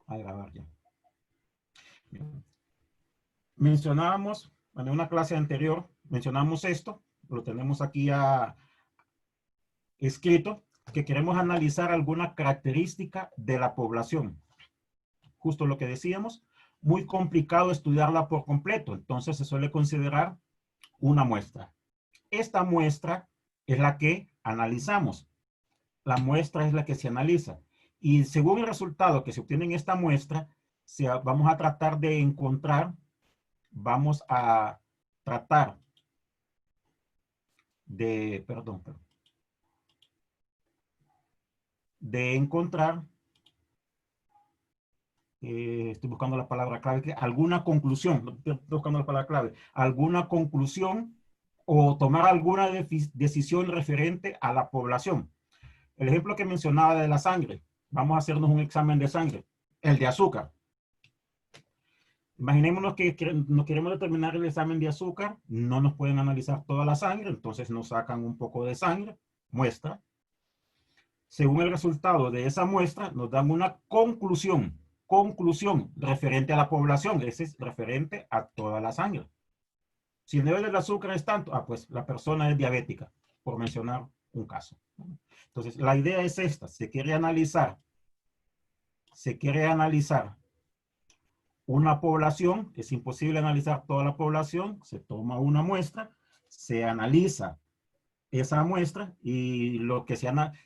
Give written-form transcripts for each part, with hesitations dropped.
a grabar ya. Bien. Mencionábamos, en una clase anterior, mencionamos esto, lo tenemos aquí escrito, que queremos analizar alguna característica de la población. Justo lo que decíamos, muy complicado estudiarla por completo, entonces se suele considerar una muestra. Esta muestra es la que analizamos. La muestra es la que se analiza. Y según el resultado que se obtiene en esta muestra, vamos a tratar de encontrar, vamos a tratar de, de encontrar, estoy buscando la palabra clave, alguna conclusión, estoy buscando la palabra clave, alguna conclusión o tomar alguna decisión referente a la población. El ejemplo que mencionaba de la sangre, vamos a hacernos un examen de sangre, el de azúcar. Imaginémonos que no queremos determinar el examen de azúcar, no nos pueden analizar toda la sangre, entonces nos sacan un poco de sangre, muestra. Según el resultado de esa muestra, nos dan una conclusión referente a la población, ese es referente a toda la sangre. Si el nivel del azúcar es tanto, pues la persona es diabética, por mencionar un caso. Entonces, la idea es esta, se quiere analizar una población, es imposible analizar toda la población, se toma una muestra, se analiza esa muestra y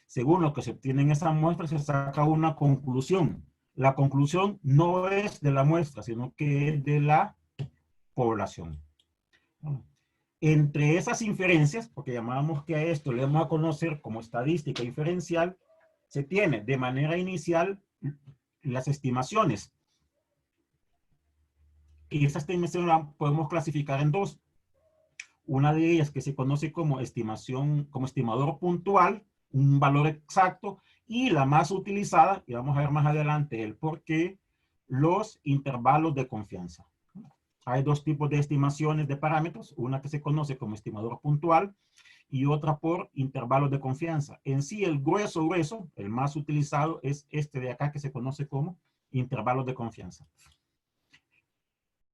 según lo que se obtiene en esa muestra se saca una conclusión. La conclusión no es de la muestra, sino que es de la población. Entre esas inferencias, porque llamábamos que a esto le vamos a conocer como estadística inferencial, se tiene de manera inicial las estimaciones. Y esa estimación la podemos clasificar en dos. Una de ellas que se conoce como estimador puntual, un valor exacto, y la más utilizada, y vamos a ver más adelante el por qué, los intervalos de confianza. Hay dos tipos de estimaciones de parámetros, una que se conoce como estimador puntual y otra por intervalos de confianza. En sí, el grueso, el más utilizado es este de acá que se conoce como intervalos de confianza.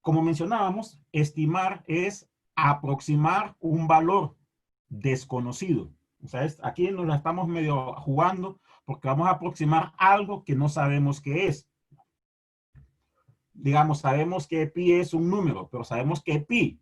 Como mencionábamos, estimar es aproximar un valor desconocido. O sea, aquí nos la estamos medio jugando porque vamos a aproximar algo que no sabemos qué es. Digamos, sabemos que pi es un número, pero sabemos que pi,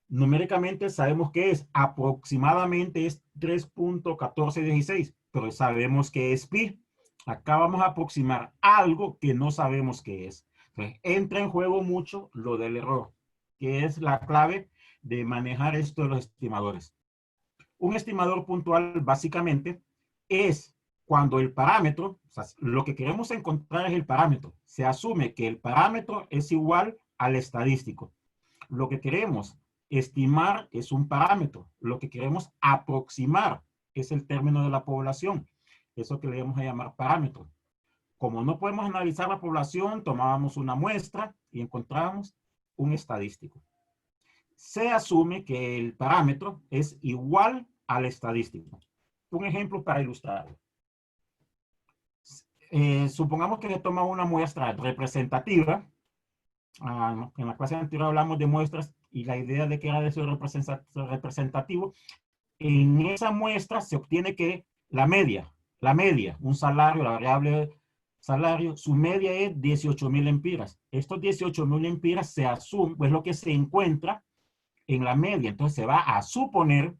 numéricamente sabemos que es, aproximadamente es 3.1416, pero sabemos que es pi. Acá vamos a aproximar algo que no sabemos qué es. Entonces, entra en juego mucho lo del error, que es la clave de manejar esto de los estimadores. Un estimador puntual básicamente es cuando el parámetro, o sea, lo que queremos encontrar es el parámetro. Se asume que el parámetro es igual al estadístico. Lo que queremos estimar es un parámetro. Lo que queremos aproximar es el término de la población. Eso que le vamos a llamar parámetro. Como no podemos analizar la población, tomábamos una muestra y encontramos un estadístico. Se asume que el parámetro es igual al estadístico. Un ejemplo para ilustrarlo. Supongamos que se toma una muestra representativa. En la clase anterior hablamos de muestras y la idea de que era de eso representativo. En esa muestra se obtiene que la media, un salario, la variable salario, su media es 18,000 empiras. Estos 18,000 empiras se asume, pues lo que se encuentra en la media. Entonces se va a suponer,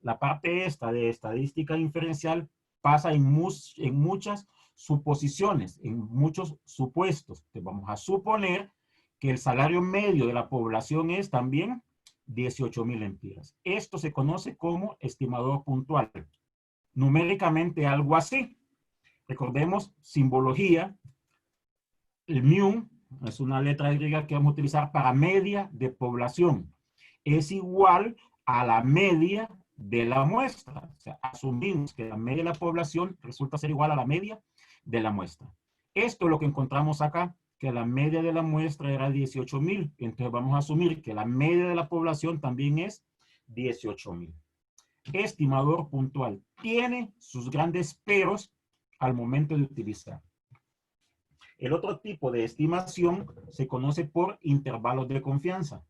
la parte esta de estadística inferencial pasa en muchas suposiciones, en muchos supuestos. Entonces vamos a suponer que el salario medio de la población es también 18,000 empiras. Esto se conoce como estimador puntual. Numéricamente algo así. Recordemos, simbología. El mu es una letra griega que vamos a utilizar para media de población. Es igual a la media de la muestra. O sea, asumimos que la media de la población resulta ser igual a la media de la muestra. Esto es lo que encontramos acá, que la media de la muestra era 18,000. Entonces vamos a asumir que la media de la población también es 18,000. Estimador puntual. Tiene sus grandes peros al momento de utilizar. El otro tipo de estimación se conoce por intervalos de confianza.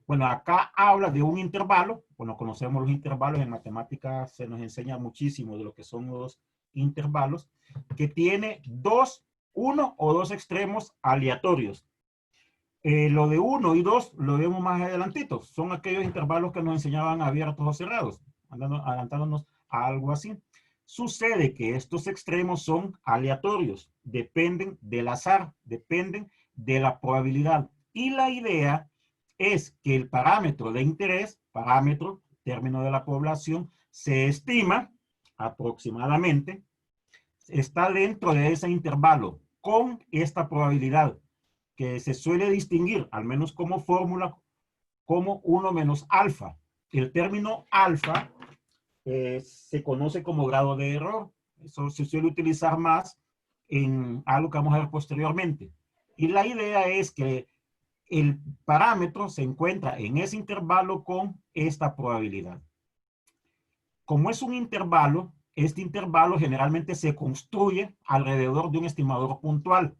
Bueno, acá habla de un intervalo. Bueno, conocemos los intervalos. En matemáticas se nos enseña muchísimo de lo que son los intervalos, que tiene uno o dos extremos aleatorios. Lo de 1 y 2 lo vemos más adelantito. Son aquellos intervalos que nos enseñaban abiertos o cerrados, adelantándonos a algo así. Sucede que estos extremos son aleatorios, dependen del azar, dependen de la probabilidad. Y la idea es que el parámetro de interés, parámetro, término de la población, se estima aproximadamente, está dentro de ese intervalo con esta probabilidad que se suele distinguir, al menos como fórmula, como 1 menos alfa. El término alfa se conoce como grado de error. Eso se suele utilizar más en algo que vamos a ver posteriormente. Y la idea es que el parámetro se encuentra en ese intervalo con esta probabilidad. Como es un intervalo, este intervalo generalmente se construye alrededor de un estimador puntual.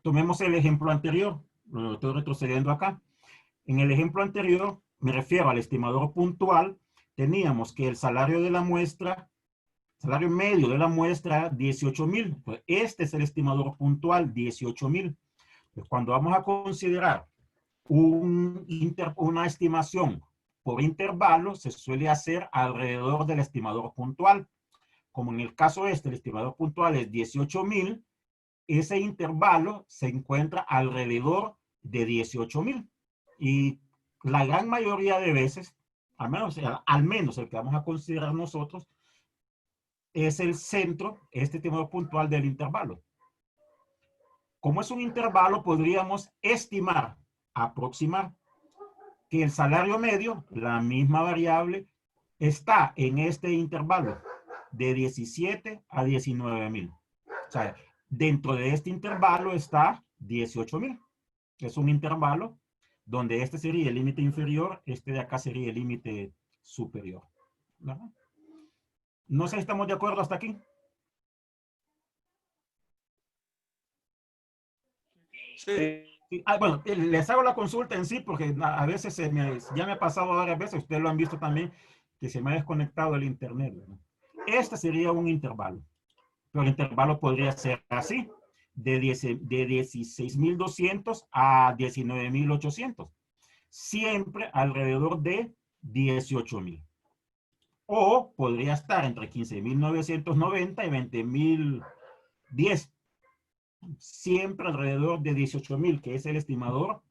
Tomemos el ejemplo anterior, lo estoy retrocediendo acá. En el ejemplo anterior, me refiero al estimador puntual, teníamos que el salario de la muestra, salario medio de la muestra, 18,000. Pues este es el estimador puntual, 18,000. Pues cuando vamos a considerar una estimación por intervalo, se suele hacer alrededor del estimador puntual. Como en el caso el estimador puntual es 18,000, ese intervalo se encuentra alrededor de 18,000. Y la gran mayoría de veces, al menos el que vamos a considerar nosotros, es el centro, este estimador puntual del intervalo. Como es un intervalo, podríamos estimar, aproximar, que el salario medio, la misma variable, está en este intervalo de 17 a 19,000. O sea, dentro de este intervalo está 18,000. Es un intervalo donde este sería el límite inferior, este de acá sería el límite superior, ¿verdad? No sé si estamos de acuerdo hasta aquí. Sí. Bueno, les hago la consulta en sí porque a veces ya me ha pasado varias veces, ustedes lo han visto también, que se me ha desconectado el internet, ¿verdad? Este sería un intervalo, pero el intervalo podría ser así, de 16,200 a 19,800, siempre alrededor de 18,000. O podría estar entre 15,990 y 20,010, siempre alrededor de 18,000, que es el estimador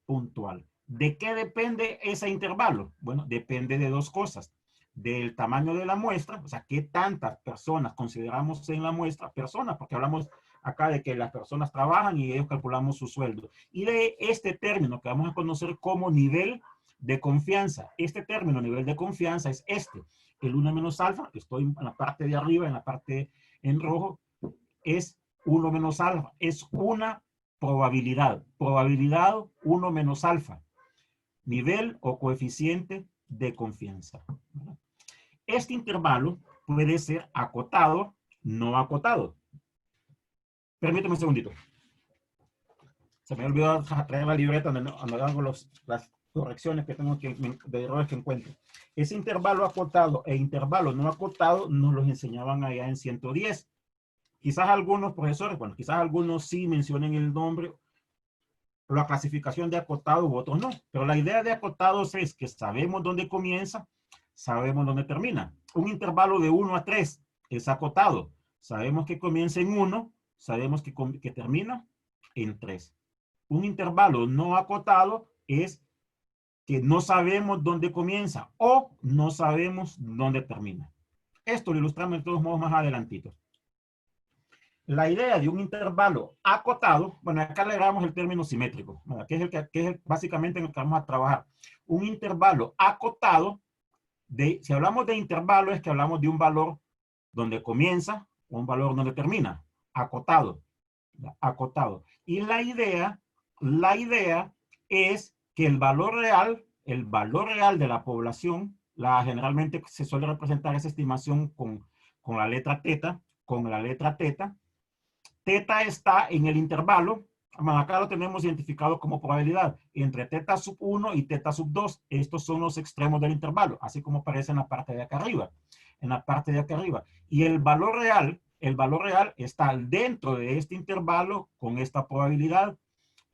puntual. ¿De qué depende ese intervalo? Bueno, depende de dos cosas. Del tamaño de la muestra, o sea, qué tantas personas consideramos en la muestra, personas, porque hablamos acá de que las personas trabajan y ellos calculamos su sueldo. Y de este término que vamos a conocer como nivel de confianza. Este término, nivel de confianza, es este. El 1 menos alfa, que estoy en la parte de arriba, en la parte en rojo, es 1 menos alfa. Es una probabilidad. Probabilidad 1 menos alfa. Nivel o coeficiente de confianza. Este intervalo puede ser acotado, no acotado. Permíteme un segundito. Se me olvidó traer la libreta donde hago las correcciones que tengo de errores que encuentro. Ese intervalo acotado e intervalo no acotado nos los enseñaban allá en 110. Quizás algunos profesores, bueno, quizás algunos sí mencionen el nombre, la clasificación de acotado u otros no. Pero la idea de acotados es que sabemos dónde comienza, sabemos dónde termina. Un intervalo de 1 a 3 es acotado. Sabemos que comienza en 1, sabemos que termina en 3. Un intervalo no acotado es que no sabemos dónde comienza o no sabemos dónde termina. Esto lo ilustramos de todos modos más adelantito. La idea de un intervalo acotado, bueno, acá le agregamos el término simétrico, ¿verdad? Que es el básicamente en el que vamos a trabajar. Un intervalo acotado, si hablamos de intervalo, es que hablamos de un valor donde comienza o un valor donde termina. Acotado. Acotado. Y la idea es que el valor real de la población, generalmente se suele representar esa estimación con la letra teta, Teta está en el intervalo, bueno, acá lo tenemos identificado como probabilidad, entre teta sub 1 y teta sub 2. Estos son los extremos del intervalo, así como aparece en la parte de acá arriba. En la parte de acá arriba. Y el valor real está dentro de este intervalo con esta probabilidad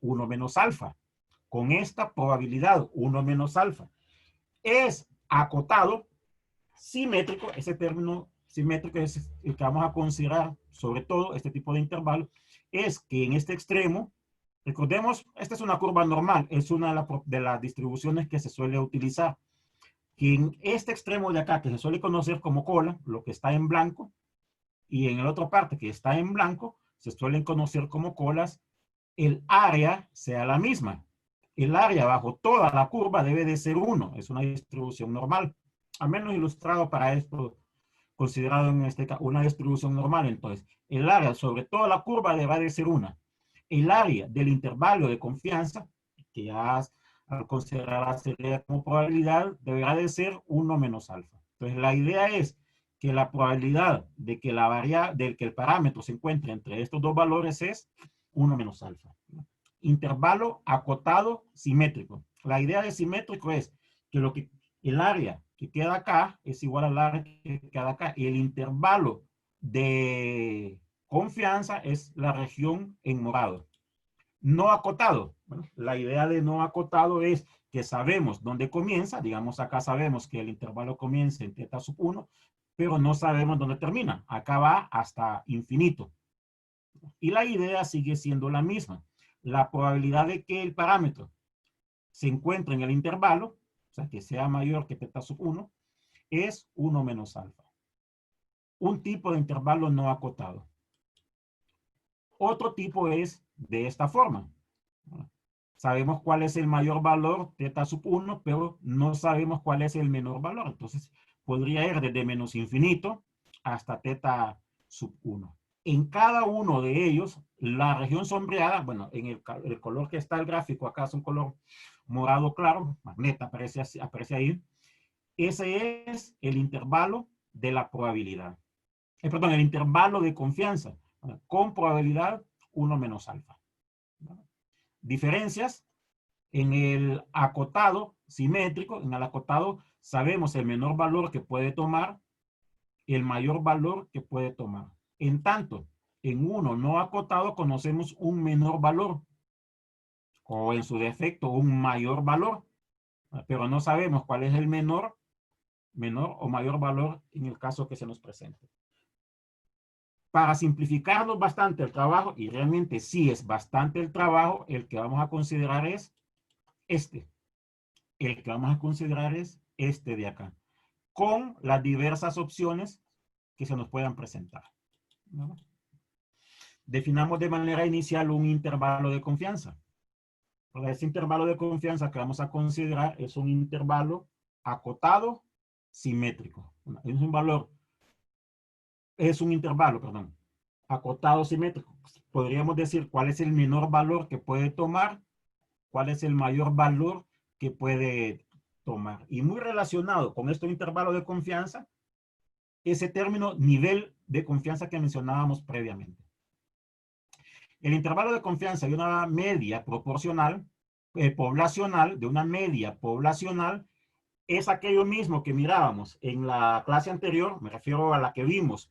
1 menos alfa. Con esta probabilidad 1 menos alfa. Es acotado, simétrico, ese término simétrico es el que vamos a considerar, sobre todo este tipo de intervalo, es que en este extremo, recordemos, esta es una curva normal, es una de las distribuciones que se suele utilizar, que en este extremo de acá, que se suele conocer como cola, lo que está en blanco, y en la otra parte que está en blanco, se suelen conocer como colas, el área sea la misma. El área bajo toda la curva debe de ser 1, es una distribución normal, al menos ilustrado para esto, considerado en este caso una distribución normal. Entonces, el área sobre toda la curva debe de ser 1. El área del intervalo de confianza, que ya al considerar la serie como probabilidad, deberá de ser 1 menos alfa. Entonces, la idea es que la probabilidad de que la del que el parámetro se encuentre entre estos dos valores es 1 menos alfa. Intervalo acotado simétrico. La idea de simétrico es que el área que queda acá es igual al área que queda acá. Y el intervalo de confianza es la región en morado. No acotado. Bueno, la idea de no acotado es que sabemos dónde comienza. Digamos, acá sabemos que el intervalo comienza en teta sub 1, pero no sabemos dónde termina. Acá va hasta infinito. Y la idea sigue siendo la misma. La probabilidad de que el parámetro se encuentre en el intervalo, o sea, que sea mayor que teta sub 1, es 1 menos alfa. Un tipo de intervalo no acotado. Otro tipo es de esta forma. Sabemos cuál es el mayor valor, teta sub 1, pero no sabemos cuál es el menor valor. Entonces, podría ir desde menos infinito hasta teta sub 1. En cada uno de ellos, la región sombreada, bueno, en el color que está el gráfico, acá es un color morado claro, magneta aparece ahí. Ese es el intervalo de la probabilidad. Perdón, el intervalo de confianza, con probabilidad 1 menos alfa. Diferencias. En el acotado simétrico, en el acotado sabemos el menor valor que puede tomar, el mayor valor que puede tomar. En tanto, en uno no acotado conocemos un menor valor, o en su defecto un mayor valor, pero no sabemos cuál es el menor o mayor valor en el caso que se nos presente. Para simplificarnos bastante el trabajo, y realmente sí es bastante el trabajo, el que vamos a considerar es este. El que vamos a considerar es este de acá, con las diversas opciones que se nos puedan presentar, ¿no? Definamos de manera inicial un intervalo de confianza. Este intervalo de confianza que vamos a considerar es un intervalo acotado simétrico. Es un intervalo, perdón, acotado simétrico. Podríamos decir cuál es el menor valor que puede tomar, cuál es el mayor valor que puede tomar. Y muy relacionado con este intervalo de confianza, ese término nivel de confianza que mencionábamos previamente. El intervalo de confianza de una media proporcional, poblacional, de una media poblacional, es aquello mismo que mirábamos en la clase anterior, me refiero a la que vimos,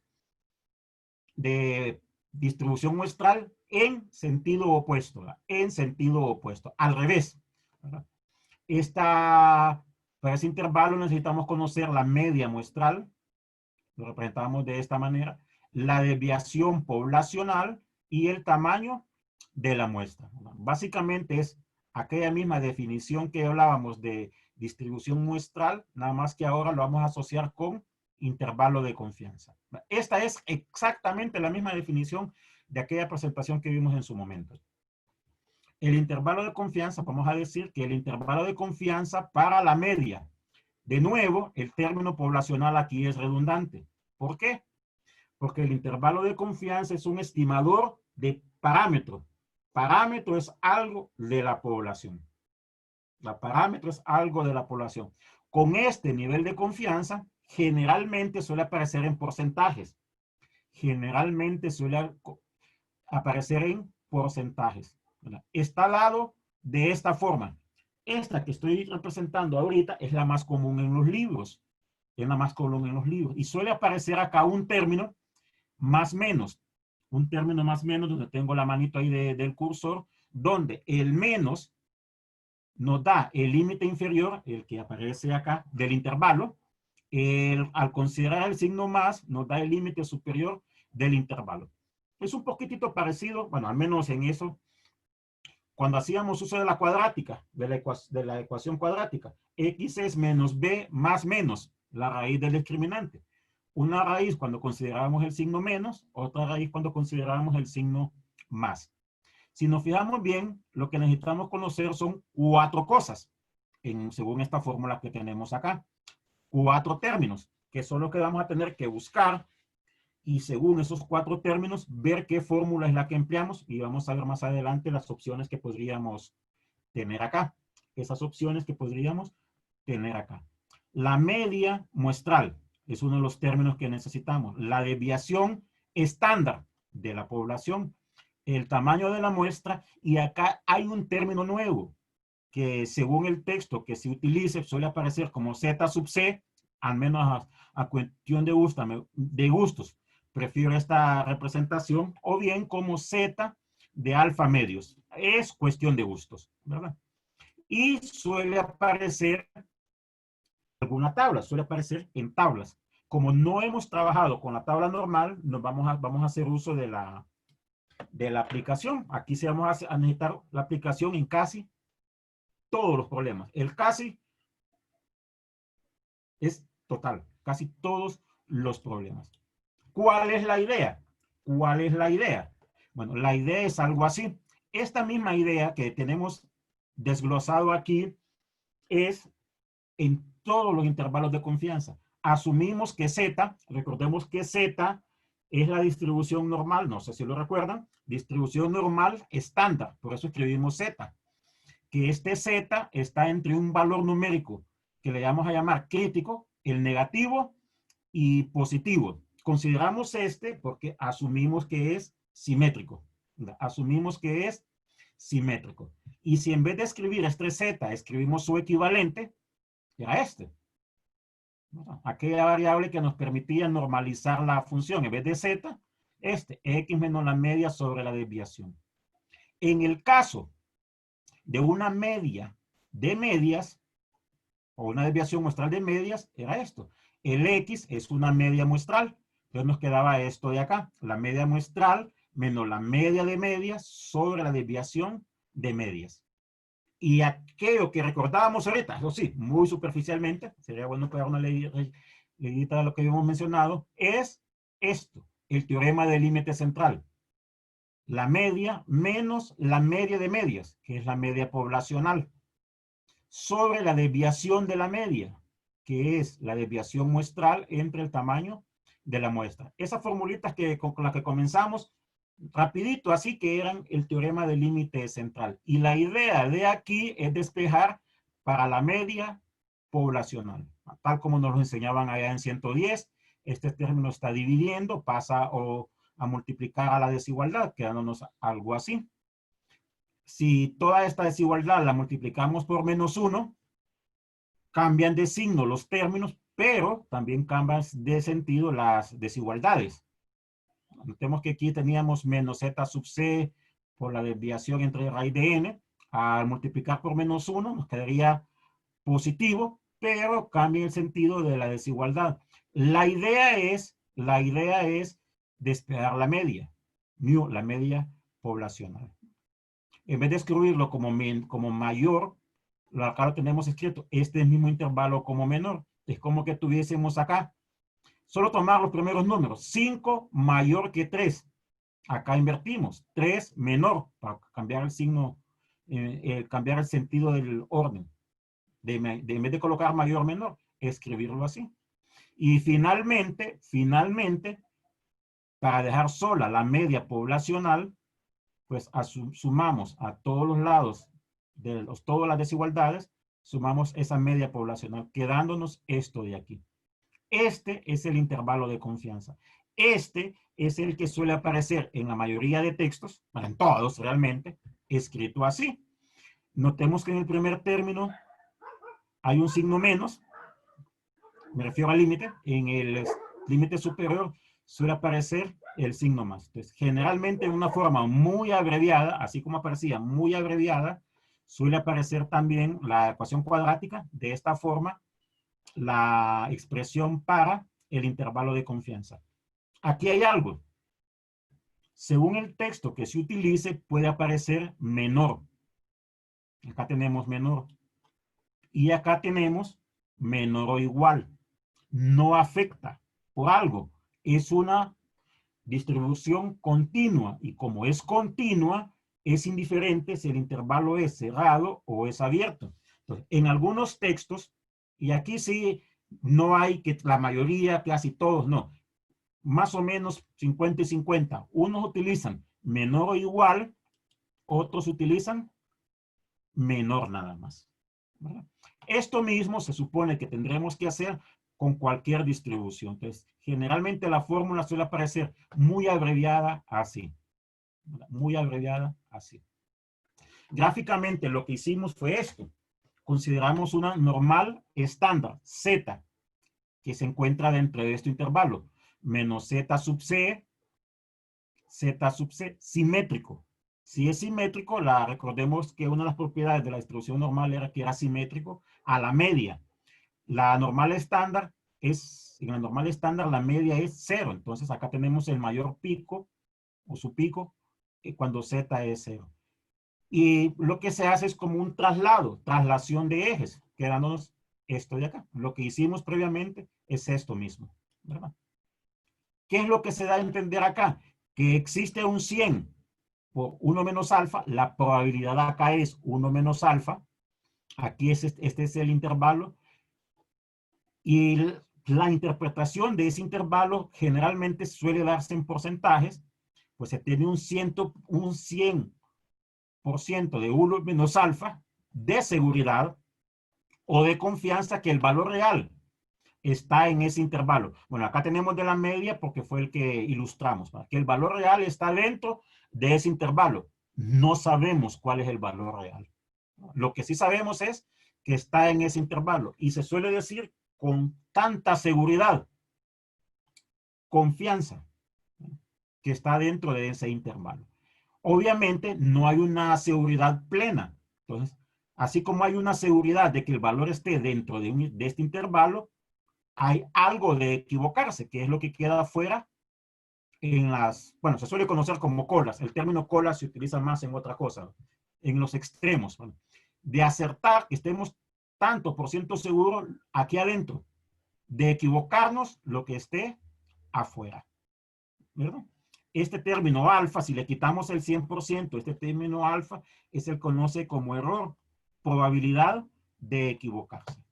de distribución muestral en sentido opuesto, al revés. ¿Verdad? Para ese intervalo necesitamos conocer la media muestral, lo representamos de esta manera, la desviación poblacional y el tamaño de la muestra. Básicamente es aquella misma definición que hablábamos de distribución muestral, nada más que ahora lo vamos a asociar con intervalo de confianza. Esta es exactamente la misma definición de aquella presentación que vimos en su momento. El intervalo de confianza, vamos a decir que el intervalo de confianza para la media. De nuevo, el término poblacional aquí es redundante. ¿Por qué? Porque el intervalo de confianza es un estimador de parámetro. Parámetro es algo de la población. La parámetro es algo de la población. Con este nivel de confianza, generalmente suele aparecer en porcentajes. Generalmente suele aparecer en porcentajes, ¿verdad? Está al lado de esta forma. Esta que estoy representando ahorita es la más común en los libros. Es la más común en los libros. Y suele aparecer acá un término más menos. Un término más menos donde tengo la manito ahí del cursor, donde el menos nos da el límite inferior, el que aparece acá, del intervalo. Al considerar el signo más, nos da el límite superior del intervalo. Es un poquitito parecido, bueno, al menos en eso, cuando hacíamos uso de la cuadrática, de la ecuación cuadrática. X es menos b más menos, la raíz del discriminante. Una raíz cuando considerábamos el signo menos, otra raíz cuando considerábamos el signo más. Si nos fijamos bien, lo que necesitamos conocer son 4 cosas, según esta fórmula que tenemos acá. 4 términos, que son los que vamos a tener que buscar, y según esos 4 términos, ver qué fórmula es la que empleamos, y vamos a ver más adelante las opciones que podríamos tener acá. Esas opciones que podríamos tener acá. La media muestral es uno de los términos que necesitamos. La desviación estándar de la población, el tamaño de la muestra, y acá hay un término nuevo que según el texto que se utilice suele aparecer como Z sub C, al menos a cuestión de gustos. Prefiero esta representación, o bien como Z de alfa medios. Es cuestión de gustos, ¿verdad? Y suele aparecer alguna tabla, suele aparecer en tablas. Como no hemos trabajado con la tabla normal, vamos a hacer uso de la aplicación. Aquí sí vamos a necesitar la aplicación en casi todos los problemas. El casi es total, casi todos los problemas. ¿Cuál es la idea? ¿Cuál es la idea? Bueno, la idea es algo así. Esta misma idea que tenemos desglosado aquí es en todos los intervalos de confianza. Asumimos que Z, recordemos que Z es la distribución normal, no sé si lo recuerdan, distribución normal estándar, por eso escribimos Z, que este Z está entre un valor numérico que le vamos a llamar crítico, el negativo y positivo. Consideramos este porque asumimos que es simétrico. Asumimos que es simétrico. Y si en vez de escribir este Z, escribimos su equivalente, era este. Aquella variable que nos permitía normalizar la función. En vez de Z, X menos la media sobre la desviación. En el caso de una media de medias, o una desviación muestral de medias, era esto. El X es una media muestral. Entonces nos quedaba esto de acá. La media muestral menos la media de medias sobre la desviación de medias. Y aquello que recordábamos ahorita, eso sí, muy superficialmente, sería bueno que haga una leidita de lo que habíamos mencionado, es esto, el teorema del límite central. La media menos la media de medias, que es la media poblacional, sobre la desviación de la media, que es la desviación muestral entre el tamaño de la muestra. Esas formulitas con las que comenzamos, rapidito, así que eran el teorema del límite central. Y la idea de aquí es despejar para la media poblacional, tal como nos lo enseñaban allá en 110. Este término está dividiendo, pasa a multiplicar a la desigualdad, quedándonos algo así. Si toda esta desigualdad la multiplicamos por menos 1, cambian de signo los términos, pero también cambian de sentido las desigualdades. Notemos que aquí teníamos menos z sub c por la desviación entre raíz de n. Al multiplicar por menos 1 nos quedaría positivo, pero cambia el sentido de la desigualdad. La idea es despejar la media, la media poblacional. En vez de escribirlo como mayor, acá lo tenemos escrito, este mismo intervalo como menor. Es como que tuviésemos acá, solo tomar los primeros números, 5 mayor que 3. Acá invertimos, 3 menor, para cambiar el signo, cambiar el sentido del orden. En vez de colocar mayor menor, escribirlo así. Y finalmente, para dejar sola la media poblacional, pues sumamos a todos los lados de todas las desigualdades, sumamos esa media poblacional, quedándonos esto de aquí. Este es el intervalo de confianza. Este es el que suele aparecer en la mayoría de textos, bueno, en todos realmente, escrito así. Notemos que en el primer término hay un signo menos, me refiero al límite, en el límite superior suele aparecer el signo más. Entonces, generalmente en una forma muy abreviada, así como aparecía muy abreviada, suele aparecer también la ecuación cuadrática, de esta forma, la expresión para el intervalo de confianza. Aquí hay algo. Según el texto que se utilice, puede aparecer menor. Acá tenemos menor. Y acá tenemos menor o igual. No afecta por algo. Es una distribución continua. Y como es continua, es indiferente si el intervalo es cerrado o es abierto. Entonces, en algunos textos, y aquí sí, no hay que la mayoría, casi todos, no. Más o menos 50 y 50. Unos utilizan menor o igual, otros utilizan menor nada más, ¿verdad? Esto mismo se supone que tendremos que hacer con cualquier distribución. Entonces, generalmente la fórmula suele aparecer muy abreviada así, ¿verdad? Muy abreviada así. Gráficamente lo que hicimos fue esto. Consideramos una normal estándar, Z, que se encuentra dentro de este intervalo, menos Z sub C, Z sub C, simétrico. Si es simétrico, recordemos que una de las propiedades de la distribución normal era que era simétrico a la media. La normal estándar en la normal estándar la media es 0. Entonces acá tenemos el mayor pico o su pico cuando Z es 0. Y lo que se hace es como un traslación de ejes, quedándonos esto de acá. Lo que hicimos previamente es esto mismo, ¿verdad? ¿Qué es lo que se da a entender acá? Que existe un 100 por 1 menos alfa, la probabilidad acá es 1 menos alfa, aquí este es el intervalo, y la interpretación de ese intervalo generalmente suele darse en porcentajes, pues se tiene un 100% de 1 menos alfa de seguridad o de confianza que el valor real está en ese intervalo. Bueno, acá tenemos de la media porque fue el que ilustramos, ¿verdad? Que el valor real está dentro de ese intervalo. No sabemos cuál es el valor real. Lo que sí sabemos es que está en ese intervalo y se suele decir con tanta seguridad, confianza, que está dentro de ese intervalo. Obviamente no hay una seguridad plena. Entonces, así como hay una seguridad de que el valor esté dentro de este intervalo, hay algo de equivocarse, que es lo que queda afuera en bueno, se suele conocer como colas. El término cola se utiliza más en otra cosa, en los extremos. Bueno, de acertar, que estemos tanto por ciento seguro aquí adentro, de equivocarnos lo que esté afuera, ¿verdad? Este término alfa, si le quitamos el 100%, este término alfa es el que conoce como error, probabilidad de equivocarse.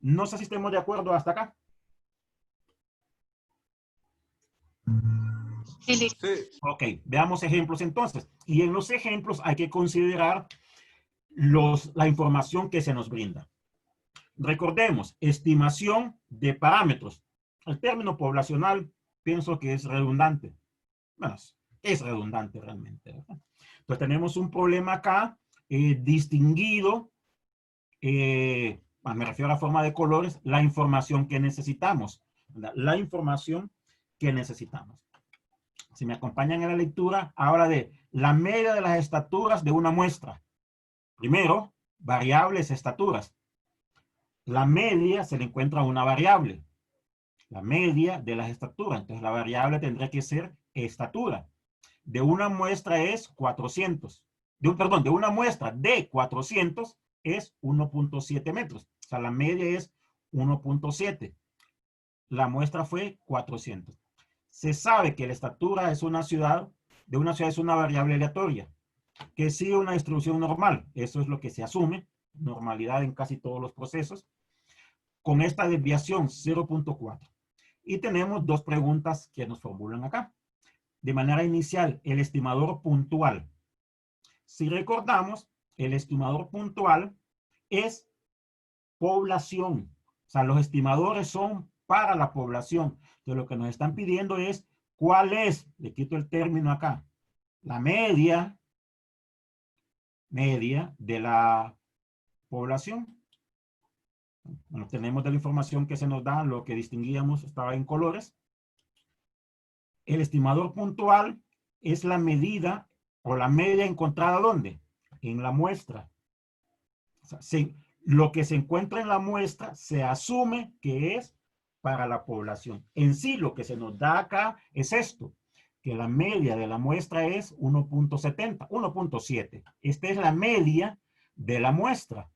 No sé si estemos de acuerdo hasta acá. Sí, sí. Ok, veamos ejemplos entonces. Y en los ejemplos hay que considerar la información que se nos brinda. Recordemos, estimación de parámetros. El término poblacional pienso que es redundante. Bueno, es redundante realmente, ¿verdad? Entonces tenemos un problema acá distinguido, me refiero a la forma de colores, la información que necesitamos, ¿verdad? La información que necesitamos. Si me acompañan en la lectura, habla de la media de las estaturas de una muestra. Primero, variables, estaturas. La media se le encuentra una variable. La media de las estaturas. Entonces, la variable tendría que ser estatura. De una muestra es 400. Perdón, de una muestra de 400 es 1.7 metros. O sea, la media es 1.7. La muestra fue 400. Se sabe que la estatura de una ciudad es una variable aleatoria, que sigue una distribución normal. Eso es lo que se asume, normalidad en casi todos los procesos, con esta desviación 0.4. Y tenemos dos preguntas que nos formulan acá. De manera inicial, el estimador puntual. Si recordamos, el estimador puntual es población. O sea, los estimadores son para la población. Entonces, lo que nos están pidiendo es ¿Cuál es? Le quito el término acá. La media de la población. Bueno, tenemos de la información que se nos da, lo que distinguíamos estaba en colores. El estimador puntual es la medida o la media encontrada ¿dónde? En la muestra. O sea, lo que se encuentra en la muestra se asume que es para la población. En sí, lo que se nos da acá es esto, que la media de la muestra es 1.70, 1.7. Esta es la media de la muestra.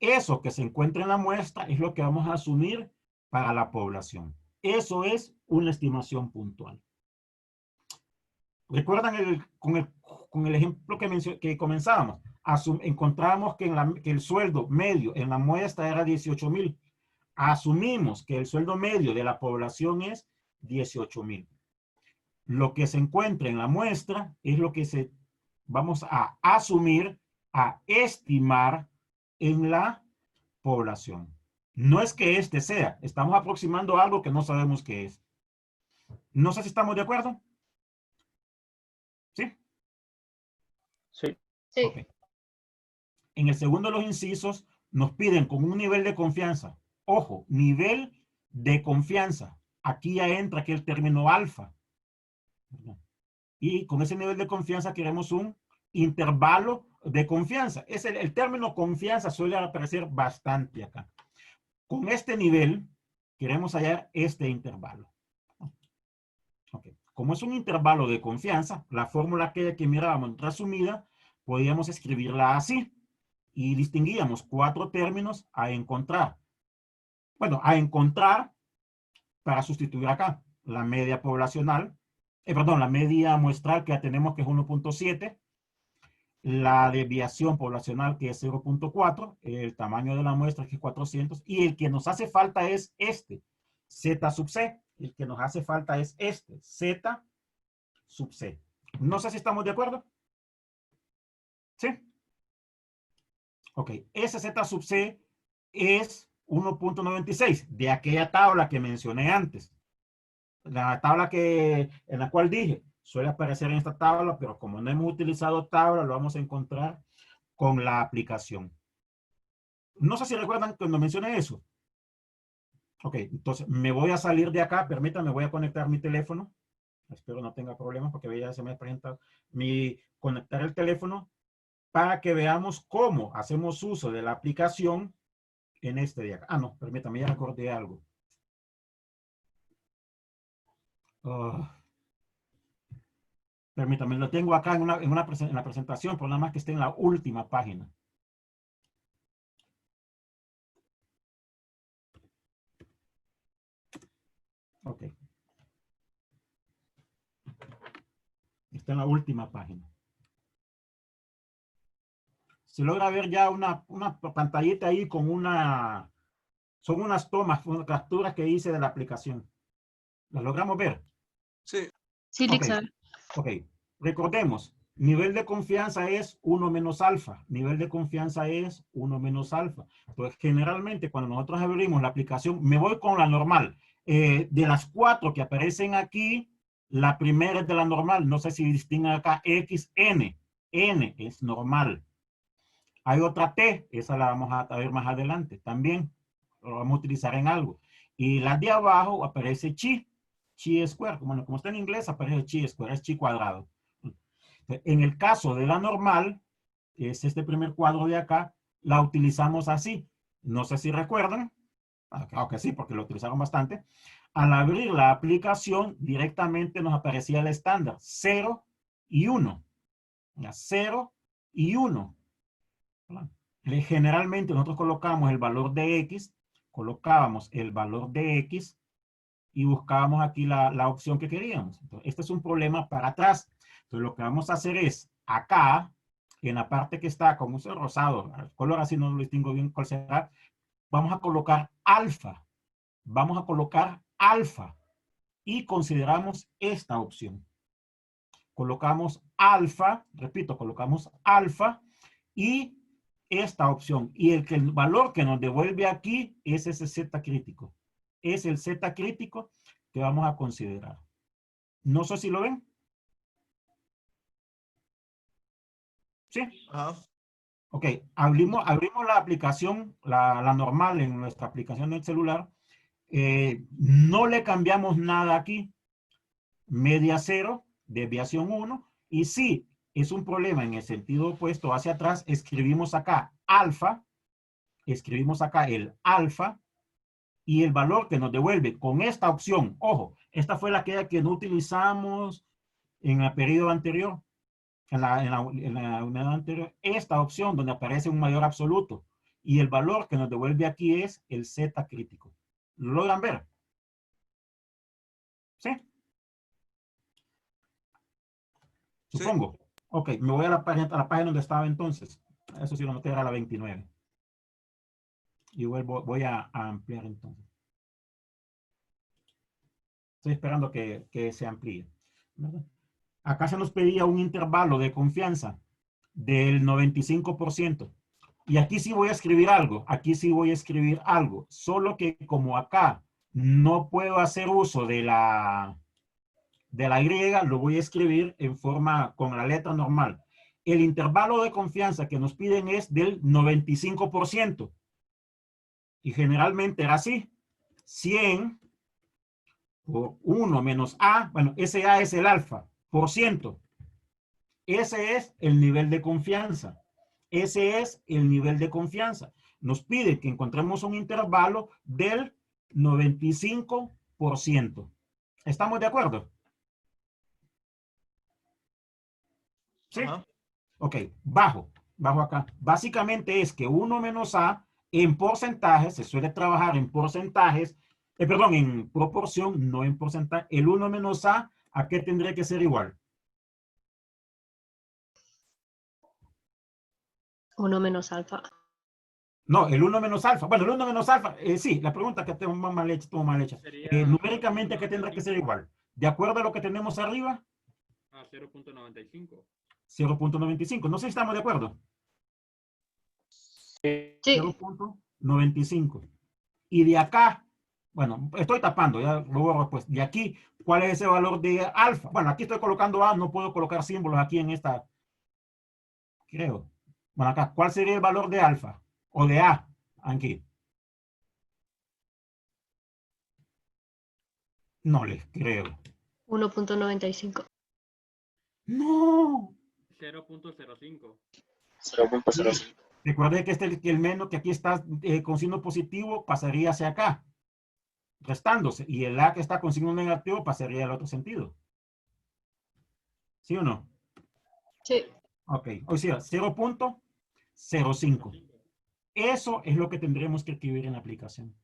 Eso que se encuentra en la muestra es lo que vamos a asumir para la población. Eso es una estimación puntual. ¿Recuerdan con el ejemplo que comenzábamos? Encontramos que el sueldo medio en la muestra era 18,000. Asumimos que el sueldo medio de la población es 18,000. Lo que se encuentra en la muestra es lo que vamos a asumir, a estimar en la población. No es que este sea, estamos aproximando algo que no sabemos qué es. No sé si estamos de acuerdo. ¿Sí? Sí. Sí. Okay. En el segundo de los incisos nos piden con un nivel de confianza. Ojo, nivel de confianza. Aquí ya entra aquí el término alfa. Y con ese nivel de confianza queremos un intervalo de confianza. El término confianza suele aparecer bastante acá. Con este nivel queremos hallar este intervalo. Okay. Como es un intervalo de confianza, la fórmula que mirábamos resumida, podíamos escribirla así y distinguíamos 4 términos a encontrar. Bueno, a encontrar para sustituir acá la media poblacional, la media muestral que ya tenemos que es 1.7, la desviación poblacional que es 0.4, el tamaño de la muestra que es 400 y el que nos hace falta es este, Z sub C. El que nos hace falta es este, Z sub C. No sé si estamos de acuerdo. ¿Sí? Ok, ese Z sub C es 1.96 de aquella tabla que mencioné antes. La tabla en la cual dije, suele aparecer en esta tabla, pero como no hemos utilizado tabla, lo vamos a encontrar con la aplicación. No sé si recuerdan cuando mencioné eso. Ok, entonces me voy a salir de acá, permítanme, voy a conectar mi teléfono. Espero no tenga problemas porque ya se me ha presentado conectar el teléfono para que veamos cómo hacemos uso de la aplicación en este de acá. Ah, no, permítame, ya recordé algo. Permítame, lo tengo acá en la presentación, pero nada más que esté en la última página. Ok. Está en la última página. Se logra ver ya una pantallita ahí con son unas tomas, unas capturas que hice de la aplicación. ¿Las logramos ver? Sí. Sí, Ok. Lixar. Ok. Recordemos, nivel de confianza es 1 menos alfa. Nivel de confianza es 1 menos alfa. Pues generalmente cuando nosotros abrimos la aplicación, me voy con la normal. De las 4 que aparecen aquí, la primera es de la normal. No sé si distinguen acá XN. N es normal. Hay otra T, esa la vamos a ver más adelante. También lo vamos a utilizar en algo. Y la de abajo aparece chi square. Como está en inglés, aparece chi square, es chi cuadrado. En el caso de la normal, es este primer cuadro de acá, la utilizamos así. No sé si recuerdan, aunque sí, porque lo utilizaron bastante. Al abrir la aplicación, directamente nos aparecía el estándar, 0 y 1. 0 y 1. Generalmente nosotros colocamos el valor de X, colocábamos el valor de X y buscábamos aquí la opción que queríamos. Entonces, este es un problema para atrás. Entonces, lo que vamos a hacer es, acá, en la parte que está con uso rosado, el color así no lo distingo bien cuál será, vamos a colocar alfa. Vamos a colocar alfa y consideramos esta opción. Colocamos alfa, repito, colocamos alfa y esta opción. Y el valor que nos devuelve aquí es ese Z crítico. Es el Z crítico que vamos a considerar. No sé si lo ven. ¿Sí? Ajá. Ok, abrimos la aplicación, la normal en nuestra aplicación del celular. No le cambiamos nada aquí. Media 0, desviación 1. Y si es un problema en el sentido opuesto hacia atrás, escribimos acá alfa. Escribimos acá el alfa. Y el valor que nos devuelve con esta opción. Ojo, esta fue la que no utilizamos en el periodo anterior. En la unidad anterior, esta opción donde aparece un mayor absoluto y el valor que nos devuelve aquí es el Z crítico. ¿Lo logran ver? ¿Sí? Supongo. Sí. Ok, me voy a la página donde estaba entonces. Eso sí lo noté, era la 29. Y voy a ampliar entonces. Estoy esperando que se amplíe, ¿verdad? Acá se nos pedía un intervalo de confianza del 95%. Y aquí sí voy a escribir algo, aquí sí voy a escribir algo, solo que como acá no puedo hacer uso de la Y, lo voy a escribir en forma con la letra normal. El intervalo de confianza que nos piden es del 95%. Y generalmente era así, 100 por 1 menos A, bueno, ese A es el alfa, por ciento. Ese es el nivel de confianza. Ese es el nivel de confianza. Nos pide que encontremos un intervalo del 95%. ¿Estamos de acuerdo? ¿Sí? Ajá. Ok, bajo acá. Básicamente es que 1 menos A en porcentajes, se suele trabajar en porcentajes, perdón, en proporción, no en porcentaje. El 1 menos ¿a qué tendría que ser igual? 1 menos alfa. No, el 1 menos alfa. Bueno, el 1 menos alfa, sí, la pregunta que tengo mal hecha, estuvo mal hecha. Numéricamente, ¿qué tendrá que ser igual? ¿De acuerdo a lo que tenemos arriba? A 0.95. 0.95. No sé si estamos de acuerdo. Sí. 0.95. Y de acá, bueno, estoy tapando, ya lo borro pues. De aquí, ¿cuál es ese valor de alfa? Bueno, aquí estoy colocando A, no puedo colocar símbolos aquí en esta, creo. Bueno, acá, ¿cuál sería el valor de alfa? O de A, aquí. No les creo. 1.95. No. 0.05. 0.05. Recuerde que el menos que aquí está con signo positivo pasaría hacia acá, restándose. Y el A que está con signo negativo pasaría al otro sentido. ¿Sí o no? Sí. Ok. O sea, 0.05. Eso es lo que tendremos que escribir en la aplicación.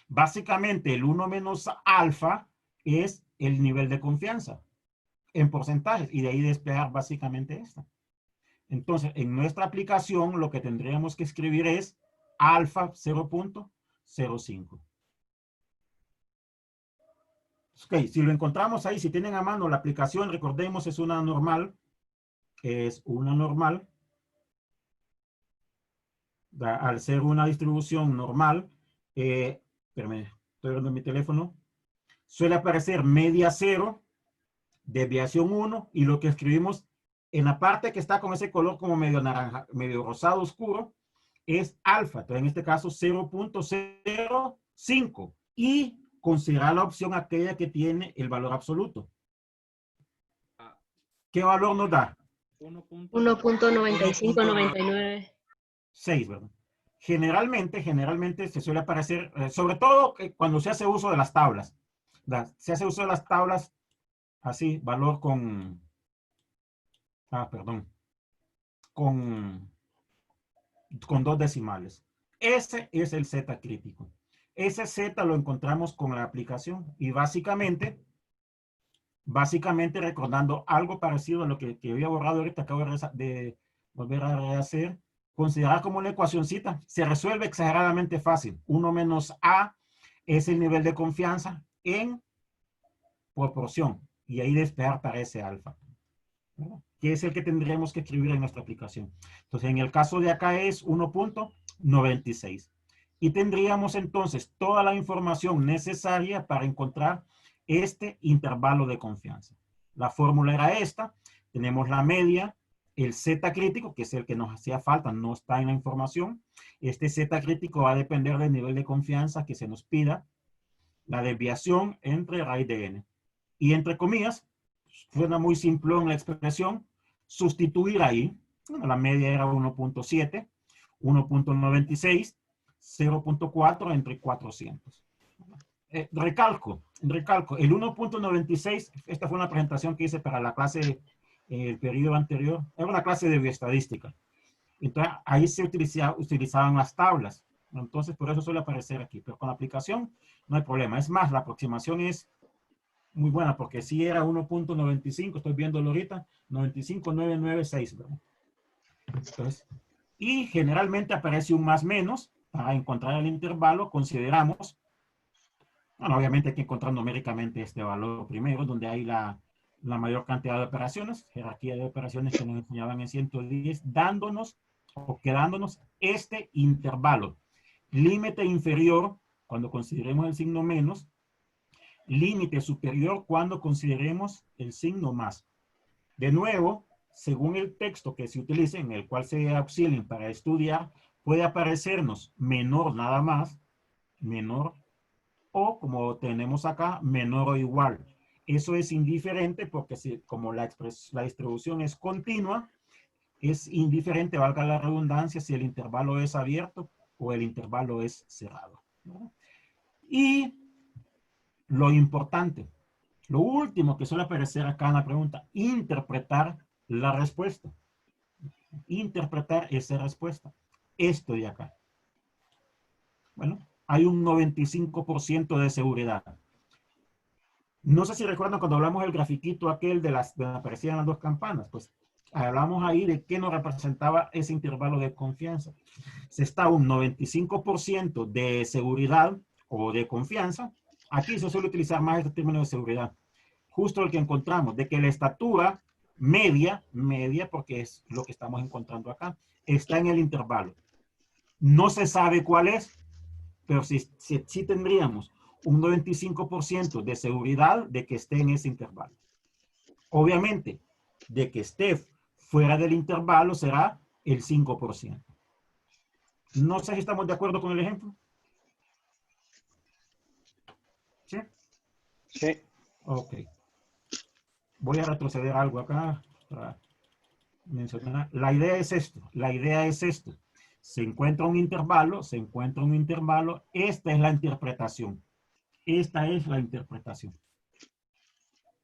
Básicamente, el 1 menos alfa es el nivel de confianza en porcentajes. Y de ahí despegar básicamente esta. Entonces, en nuestra aplicación, lo que tendríamos que escribir es alfa 0.05. Ok, si lo encontramos ahí, si tienen a mano la aplicación, recordemos, es una normal. Es una normal. Al ser una distribución normal, espérame, estoy viendo mi teléfono, suele aparecer media 0, desviación 1, y lo que escribimos en la parte que está con ese color como medio naranja, medio rosado oscuro, es alfa. Entonces, en este caso, 0.05. Y considerar la opción aquella que tiene el valor absoluto. ¿Qué valor nos da? 1.9599. 6, ¿verdad? Generalmente se suele aparecer, sobre todo cuando se hace uso de las tablas. Se hace uso de las tablas, así, valor con, perdón, con 2 decimales. Ese es el Z crítico. Ese Z lo encontramos con la aplicación y básicamente recordando algo parecido a lo que había borrado ahorita, acabo de volver a rehacer, considerar como una ecuacioncita. Se resuelve exageradamente fácil. 1 menos A es el nivel de confianza en proporción. Y ahí despejar para ese alfa, ¿verdad? Que es el que tendríamos que escribir en nuestra aplicación. Entonces, en el caso de acá es 1.96. Y tendríamos entonces toda la información necesaria para encontrar este intervalo de confianza. La fórmula era esta. Tenemos la media, el Z crítico, que es el que nos hacía falta, no está en la información. Este Z crítico va a depender del nivel de confianza que se nos pida. La desviación entre raíz de n. Y entre comillas, suena muy simple en la expresión, sustituir ahí. Bueno, la media era 1.7, 1.96, 0.4 entre 400. Recalco, el 1.96, esta fue una presentación que hice para la clase, el periodo anterior, era una clase de bioestadística. Entonces, ahí se utilizaban las tablas. Entonces, por eso suele aparecer aquí. Pero con la aplicación no hay problema. Es más, la aproximación es muy buena, porque si era 1.95, estoy viéndolo ahorita, 95,996, ¿verdad? Entonces, y generalmente aparece un más menos. Para encontrar el intervalo, consideramos, bueno, obviamente hay que encontrar numéricamente este valor primero, donde hay la mayor cantidad de operaciones, jerarquía de operaciones que nos enseñaban en 110, dándonos o quedándonos este intervalo. Límite inferior cuando consideremos el signo menos, límite superior cuando consideremos el signo más. De nuevo, según el texto que se utilice, en el cual se auxilien para estudiar, puede aparecernos menor nada más, menor, o como tenemos acá, menor o igual. Eso es indiferente porque como la distribución es continua, es indiferente, valga la redundancia, si el intervalo es abierto o el intervalo es cerrado, ¿no? Y lo importante, lo último que suele aparecer acá en la pregunta, interpretar la respuesta. Interpretar esa respuesta. Esto de acá. Bueno, hay un 95% de seguridad. No sé si recuerdan cuando hablamos del grafiquito aquel de aparecían las dos campanas, pues hablamos ahí de qué nos representaba ese intervalo de confianza. Se está un 95% de seguridad o de confianza. Aquí se suele utilizar más este término de seguridad. Justo el que encontramos, de que la estatura media, porque es lo que estamos encontrando acá, está en el intervalo. No se sabe cuál es, pero sí tendríamos un 95% de seguridad de que esté en ese intervalo. Obviamente, de que esté fuera del intervalo será el 5%. No sé si estamos de acuerdo con el ejemplo. ¿Sí? Sí. Ok. Voy a retroceder algo acá para mencionar. La idea es esto. Se encuentra un intervalo. Esta es la interpretación.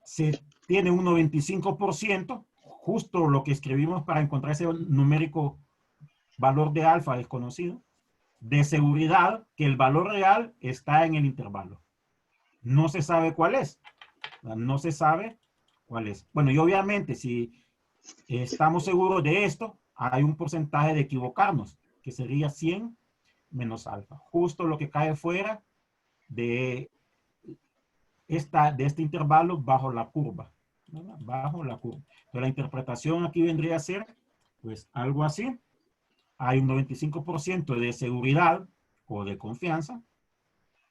Se tiene un 95%, justo lo que escribimos para encontrar ese numérico valor de alfa desconocido, de seguridad que el valor real está en el intervalo. No se sabe cuál es. Bueno, y obviamente si estamos seguros de esto, hay un porcentaje de equivocarnos, que sería 100 menos alfa. Justo lo que cae fuera de este intervalo bajo la curva. ¿Verdad? Bajo la curva. Entonces la interpretación aquí vendría a ser, pues, algo así. Hay un 95% de seguridad o de confianza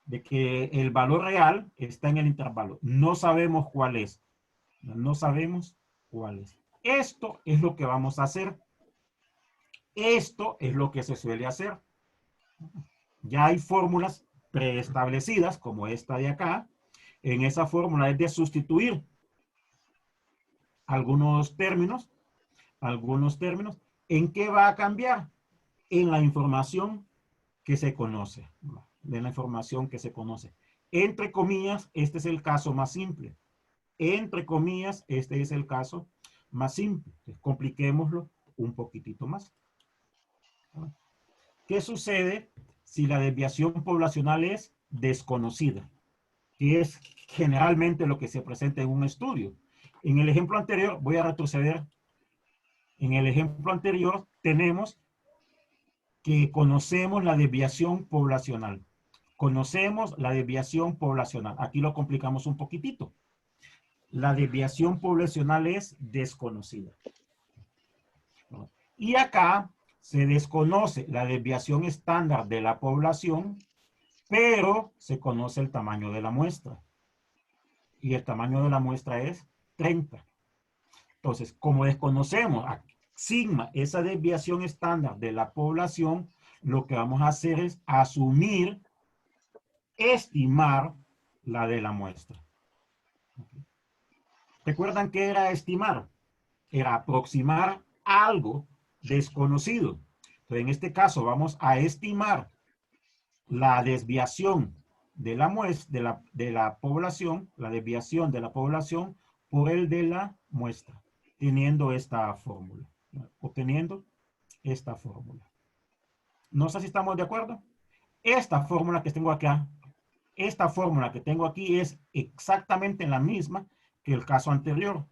de que el valor real está en el intervalo. No sabemos cuál es. No sabemos cuál es. Esto es lo que vamos a hacer. Esto es lo que se suele hacer. Ya hay fórmulas preestablecidas, como esta de acá. En esa fórmula es de sustituir algunos términos. ¿En qué va a cambiar? En la información que se conoce. De la información que se conoce. Entre comillas, este es el caso más simple. Entre comillas, este es el caso más simple. Entonces, compliquémoslo un poquitito más. ¿Qué sucede si la desviación poblacional es desconocida? Que es generalmente lo que se presenta en un estudio. En el ejemplo anterior, voy a retroceder. En el ejemplo anterior tenemos que conocemos la desviación poblacional. Aquí lo complicamos un poquitito. La desviación poblacional es desconocida. Y acá se desconoce la desviación estándar de la población, pero se conoce el tamaño de la muestra. y el tamaño de la muestra es 30. Entonces, como desconocemos a sigma, esa desviación estándar de la población, lo que vamos a hacer es asumir, estimar la de la muestra. ¿Recuerdan qué era estimar? Era aproximar algo desconocido. Entonces, en este caso, vamos a estimar la desviación de la muestra, de la población, la desviación de la población por el de la muestra, teniendo esta fórmula, obteniendo esta fórmula. No sé si estamos de acuerdo. Esta fórmula que tengo acá, esta fórmula que tengo aquí es exactamente la misma que el caso anterior.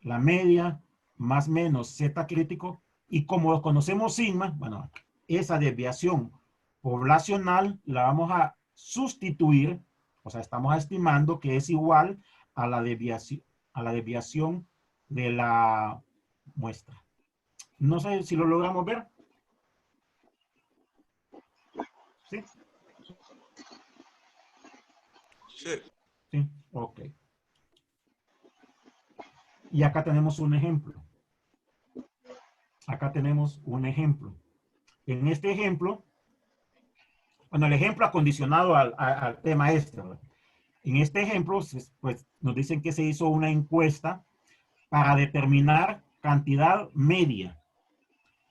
La media más menos z crítico, y como conocemos sigma, bueno, esa desviación poblacional la vamos a sustituir, o sea, estamos estimando que es igual a la desviación de la muestra. No sé si lo logramos ver. ¿Sí? Sí. Sí, ok. Y acá tenemos un ejemplo. Acá tenemos un ejemplo. En este ejemplo, bueno, el ejemplo acondicionado al tema este, ¿verdad? En este ejemplo, pues nos dicen que se hizo una encuesta para determinar cantidad media.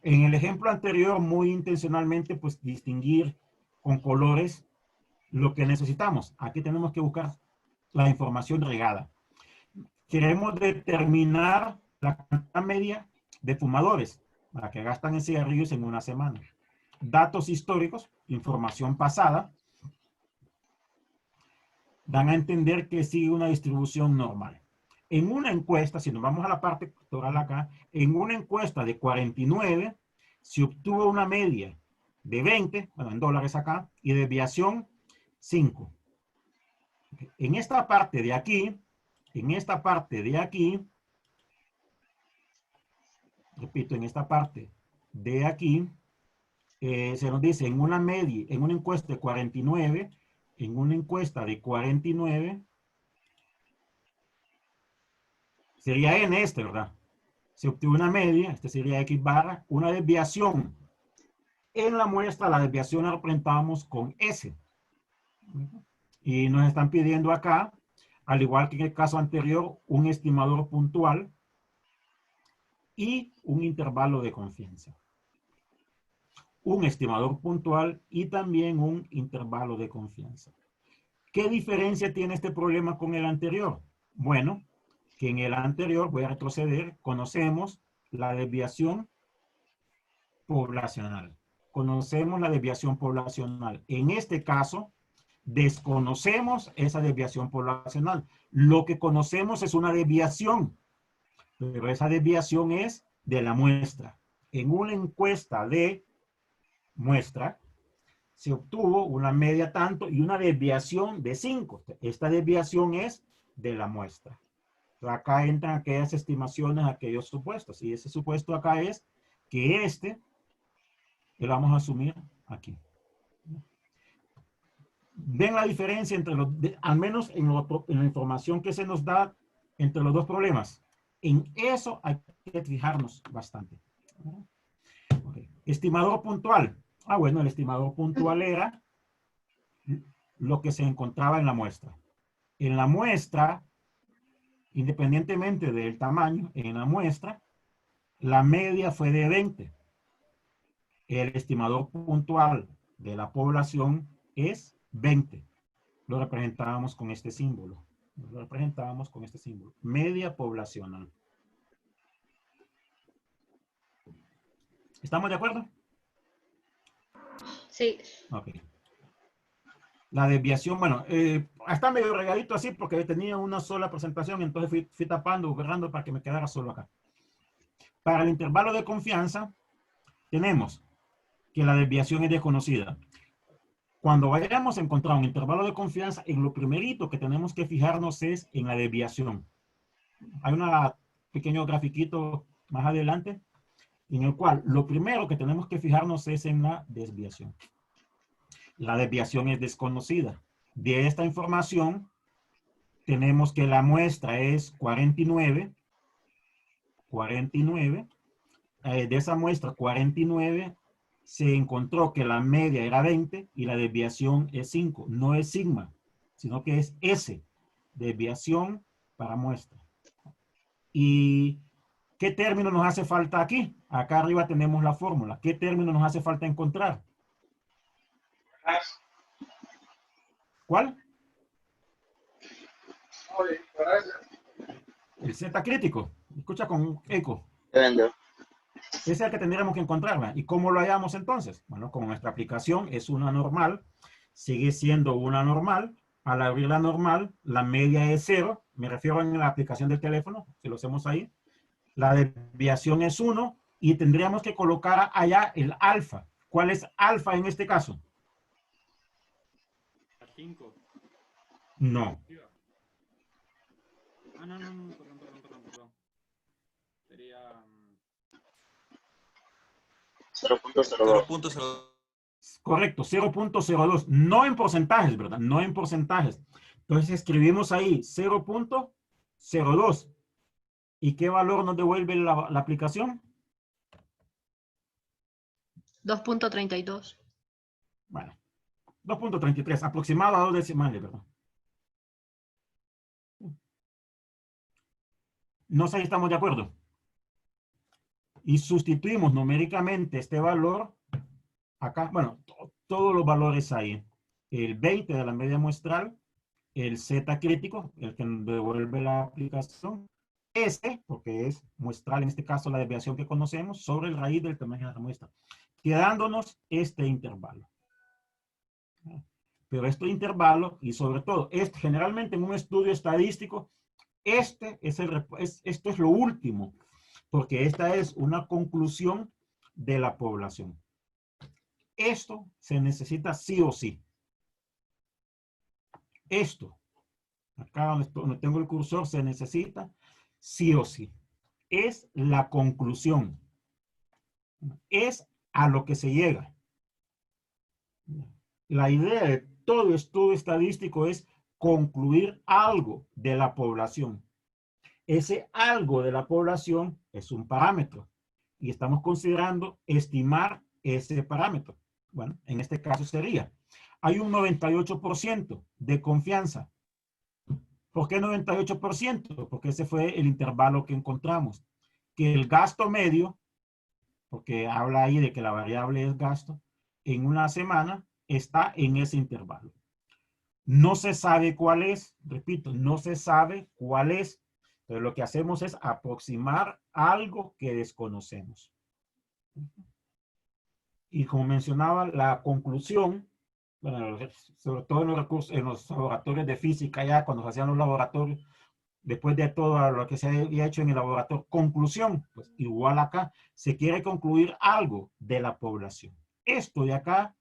En el ejemplo anterior, muy intencionalmente, pues distinguir con colores lo que necesitamos. Aquí tenemos que buscar la información regada. Queremos determinar la cantidad media de fumadores para que gastan en cigarrillos en una semana. Datos históricos, información pasada, dan a entender que sigue una distribución normal. En una encuesta, si nos vamos a la parte pictorial acá, en una encuesta de 49, se obtuvo una media de 20, bueno, en dólares acá, y desviación 5. En esta parte de aquí, repito, en esta parte de aquí, se nos dice en una media, en una encuesta de 49, sería n este, ¿verdad? Se obtuvo una media, este sería x barra, una desviación. En la muestra, la desviación la representamos con S. Y nos están pidiendo acá, al igual que en el caso anterior, un estimador puntual y un intervalo de confianza. Un estimador puntual y también un intervalo de confianza. ¿Qué diferencia tiene este problema con el anterior? Bueno, que en el anterior, voy a retroceder, conocemos la desviación poblacional. Conocemos la desviación poblacional. En este caso, desconocemos esa desviación poblacional. Lo que conocemos es una desviación, pero esa desviación es de la muestra. En una encuesta de muestra, se obtuvo una media tanto y una desviación de 5. Esta desviación es de la muestra. Acá entran aquellas estimaciones, aquellos supuestos. Y ese supuesto acá es que lo vamos a asumir aquí. ¿Ven la diferencia entre los, al menos en la información que se nos da entre los dos problemas? En eso hay que fijarnos bastante. Okay. Estimador puntual. Bueno, el estimador puntual era lo que se encontraba en la muestra. En la muestra, independientemente del tamaño, en la muestra, la media fue de 20. El estimador puntual de la población es 20. Lo representábamos con este símbolo. Media poblacional. ¿Estamos de acuerdo? Sí. Ok. La desviación, bueno, está medio regadito así porque tenía una sola presentación, entonces fui tapando, borrando para que me quedara solo acá. Para el intervalo de confianza, tenemos que la desviación es desconocida. Cuando vayamos a encontrar un intervalo de confianza, en lo primerito que tenemos que fijarnos es en la desviación. Hay un pequeño grafiquito más adelante, en el cual lo primero que tenemos que fijarnos es en la desviación. La desviación es desconocida. De esta información tenemos que la muestra es 49. 49. De esa muestra 49 se encontró que la media era 20 y la desviación es 5. No es sigma, sino que es S, desviación para muestra. ¿Y qué término nos hace falta aquí? Acá arriba tenemos la fórmula. ¿Qué término nos hace falta encontrar? ¿Cuál? El Z crítico. Escucha con eco. Depende. Ese es el que tendríamos que encontrarla. ¿Y cómo lo hallamos entonces? Bueno, como nuestra aplicación es una normal, sigue siendo una normal. Al abrir la normal, la media es 0. Me refiero en la aplicación del teléfono, si lo hacemos ahí. La desviación es 1 y tendríamos que colocar allá el alfa. ¿Cuál es alfa en este caso? A 5. No. Ah, no, perdón. Sería 0.02. 0.02. Correcto, 0.02. No en porcentajes, ¿verdad? No en porcentajes. Entonces escribimos ahí 0.02. ¿Y qué valor nos devuelve la aplicación? 2.32. Bueno, 2.33, aproximado a 2 decimales, ¿verdad? No sé si estamos de acuerdo. Y sustituimos numéricamente este valor acá. Bueno, todos los valores ahí. El 20 de la media muestral, el Z crítico, el que nos devuelve la aplicación, este, porque es muestral, en este caso la desviación que conocemos, sobre el raíz del tamaño de la muestra, quedándonos este intervalo. Pero este intervalo, y sobre todo, generalmente en un estudio estadístico, esto es lo último, porque esta es una conclusión de la población. Esto se necesita sí o sí. Esto, acá donde tengo el cursor, se necesita sí o sí. Es la conclusión. Es a lo que se llega. La idea de todo estudio estadístico es concluir algo de la población. Ese algo de la población es un parámetro y estamos considerando estimar ese parámetro. Bueno, en este caso sería, hay un 98% de confianza. ¿Por qué 98%? Porque ese fue el intervalo que encontramos. Que el gasto medio, porque habla ahí de que la variable es gasto, en una semana está en ese intervalo. No se sabe cuál es, repito, no se sabe cuál es. Pero lo que hacemos es aproximar algo que desconocemos. Y como mencionaba, la conclusión, bueno, sobre todo en los laboratorios de física, ya cuando se hacían los laboratorios, después de todo lo que se había hecho en el laboratorio, conclusión, pues igual acá, se quiere concluir algo de la población. Esto de acá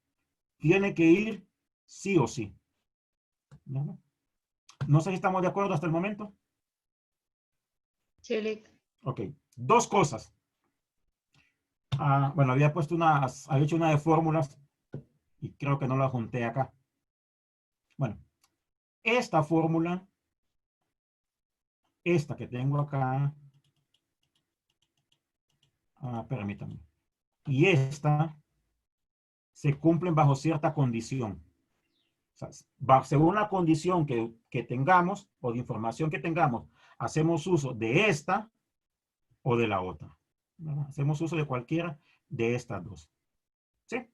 tiene que ir sí o sí. ¿No? No sé si estamos de acuerdo hasta el momento. Sí, Ok, dos cosas. Bueno, había hecho una de fórmulas y creo que no la junté acá. Bueno, esta fórmula, esta que tengo acá, permítanme, y esta se cumplen bajo cierta condición. O sea, según la condición que tengamos o de información que tengamos, hacemos uso de esta o de la otra. ¿Verdad? Hacemos uso de cualquiera de estas dos. ¿Sí?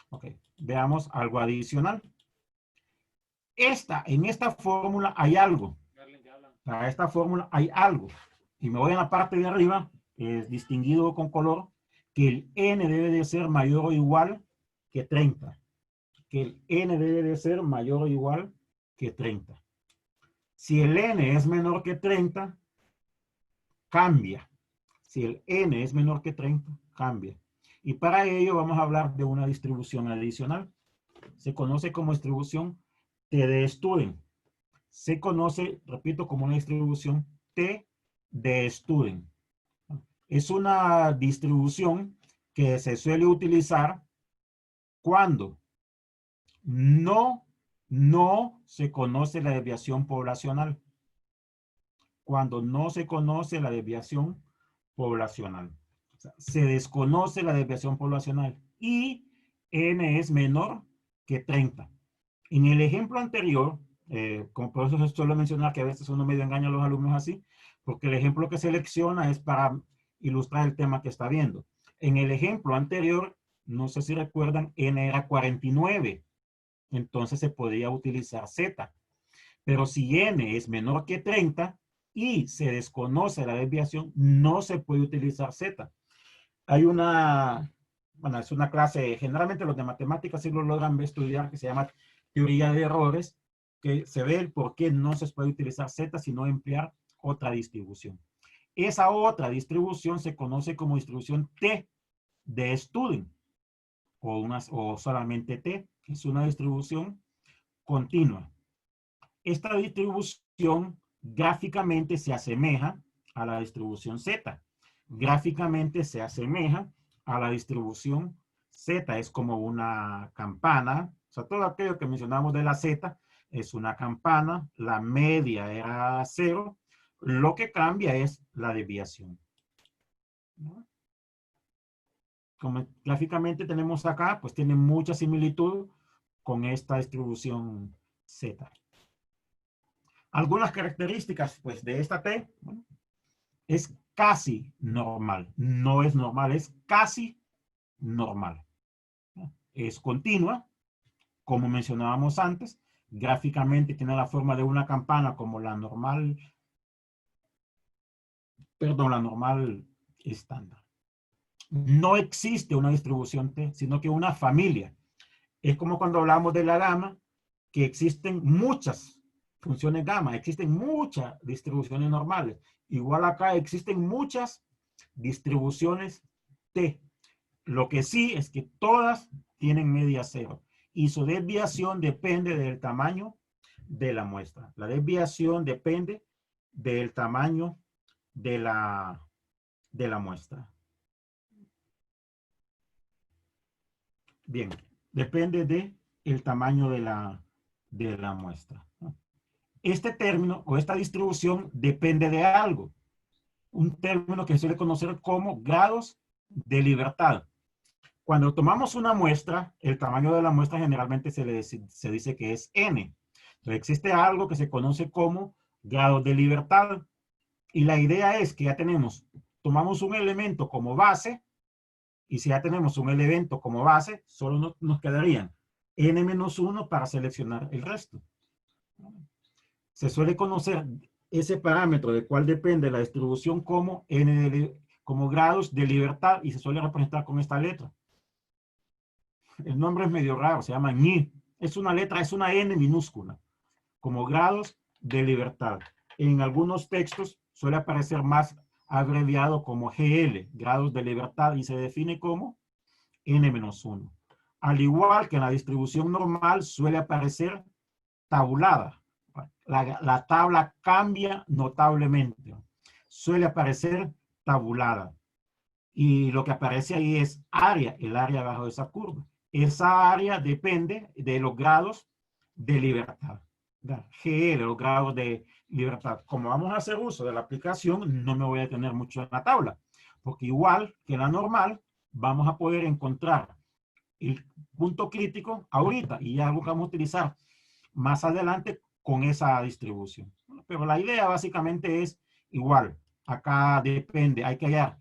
Ok, veamos algo adicional. En esta fórmula hay algo. Para esta fórmula hay algo. Y me voy a la parte de arriba, es distinguido con color, que el n debe de ser mayor o igual que 30. Que el n debe de ser mayor o igual que 30. Si el n es menor que 30, cambia. Si el n es menor que 30, cambia. Y para ello vamos a hablar de una distribución adicional. Se conoce como distribución T de Student. Se conoce, repito, como una distribución T de Student. Es una distribución que se suele utilizar cuando no no se conoce la desviación poblacional. Cuando no se conoce la desviación poblacional. O sea, se desconoce la desviación poblacional y n es menor que 30. En el ejemplo anterior, como por eso suelo mencionar que a veces uno medio engaña a los alumnos así, porque el ejemplo que selecciona es para ilustrar el tema que está viendo. En el ejemplo anterior, no sé si recuerdan, n era 49. Entonces se podía utilizar z. Pero si n es menor que 30 y se desconoce la desviación, no se puede utilizar z. Hay una, bueno, es una clase, generalmente los de matemáticas sí lo logran estudiar, que se llama teoría de errores, que se ve el por qué no se puede utilizar z, sino emplear otra distribución. Esa otra distribución se conoce como distribución T de Student, o solamente T, es una distribución continua. Esta distribución gráficamente se asemeja a la distribución Z. Gráficamente se asemeja a la distribución Z. Es como una campana. O sea, todo aquello que mencionamos de la Z es una campana. La media era 0. Lo que cambia es la desviación. Como gráficamente tenemos acá, pues tiene mucha similitud con esta distribución Z. Algunas características, pues, de esta T, ¿no? Es casi normal. No es normal, es casi normal. Es continua, como mencionábamos antes. Gráficamente tiene la forma de una campana como la normal, perdón, la normal estándar. No existe una distribución T, sino que una familia. Es como cuando hablamos de la gama, que existen muchas funciones gamma, existen muchas distribuciones normales. Igual acá existen muchas distribuciones T. Lo que sí es que todas tienen media cero. Y su desviación depende del tamaño de la muestra. La desviación depende del tamaño de la muestra. Bien, depende del tamaño de la muestra. Este término o esta distribución depende de algo. Un término que se suele conocer como grados de libertad. Cuando tomamos una muestra, el tamaño de la muestra generalmente se dice que es n. Entonces existe algo que se conoce como grados de libertad. Y la idea es que ya tomamos un elemento como base, y si ya tenemos un elemento como base, solo nos quedarían n-1 para seleccionar el resto. Se suele conocer ese parámetro de cuál depende la distribución como como grados de libertad, y se suele representar con esta letra. El nombre es medio raro, se llama ñi. Es una letra, es una n minúscula, como grados de libertad. En algunos textos suele aparecer más abreviado como GL, grados de libertad, y se define como n-1. Al igual que en la distribución normal suele aparecer tabulada. La tabla cambia notablemente. Suele aparecer tabulada. Y lo que aparece ahí es área, el área bajo esa curva. Esa área depende de los grados de libertad. GL, los grados de libertad. Como vamos a hacer uso de la aplicación, no me voy a detener mucho en la tabla. Porque igual que la normal, vamos a poder encontrar el punto crítico ahorita. Y ya lo vamos a utilizar más adelante con esa distribución. Pero la idea básicamente es igual. Acá depende, hay que hallar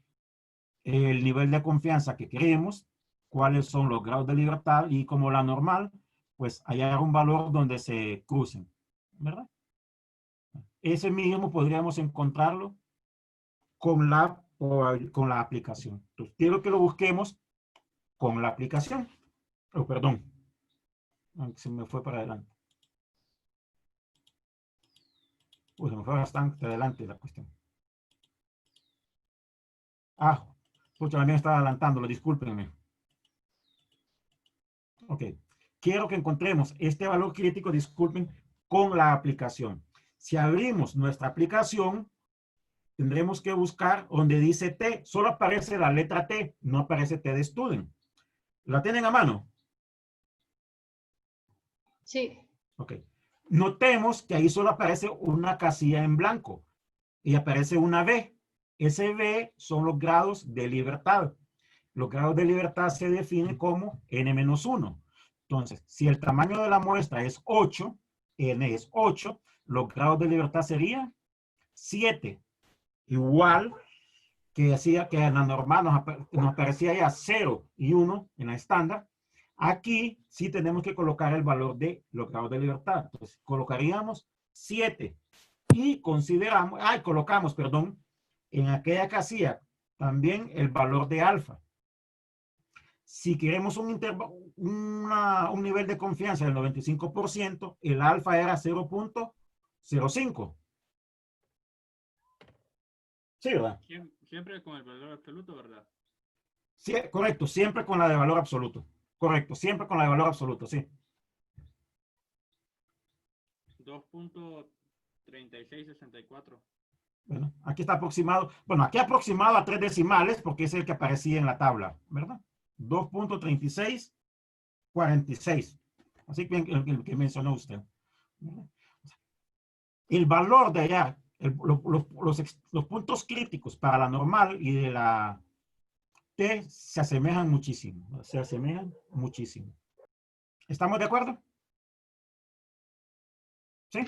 el nivel de confianza que queremos, cuáles son los grados de libertad, y como la normal, pues hallar un valor donde se crucen, ¿verdad? Ese mismo podríamos encontrarlo con la aplicación. Entonces, quiero que lo busquemos con la aplicación. Oh, perdón. Se me fue para adelante. Se me fue bastante adelante la cuestión. Pucha, también estaba adelantándolo, discúlpenme. Ok. Quiero que encontremos este valor crítico, disculpen, con la aplicación. Si abrimos nuestra aplicación, tendremos que buscar donde dice T. Solo aparece la letra T, no aparece T de Student. ¿La tienen a mano? Sí. Ok. Notemos que ahí solo aparece una casilla en blanco y aparece una B. Ese B son los grados de libertad. Los grados de libertad se definen como n-1. Entonces, si el tamaño de la muestra es 8, n es 8, los grados de libertad serían 7. Igual que decía que en la normal nos aparecía ya 0 y 1 en la estándar. Aquí sí tenemos que colocar el valor de los grados de libertad. Entonces, colocaríamos 7 y consideramos, colocamos, perdón, en aquella casilla también el valor de alfa. Si queremos un nivel de confianza del 95%, el alfa era 0.05. Sí, ¿verdad? Siempre con el valor absoluto, ¿verdad? Sí, correcto, siempre con la de valor absoluto. Correcto, siempre con la de valor absoluto, sí. 2.3664. Bueno, aquí está aproximado. Bueno, aquí aproximado a 3 decimales porque es el que aparecía en la tabla, ¿verdad? 2.3646. Así que el que mencionó usted. El valor de allá, los puntos críticos para la normal y de la T se asemejan muchísimo. Se asemejan muchísimo. ¿Estamos de acuerdo? ¿Sí?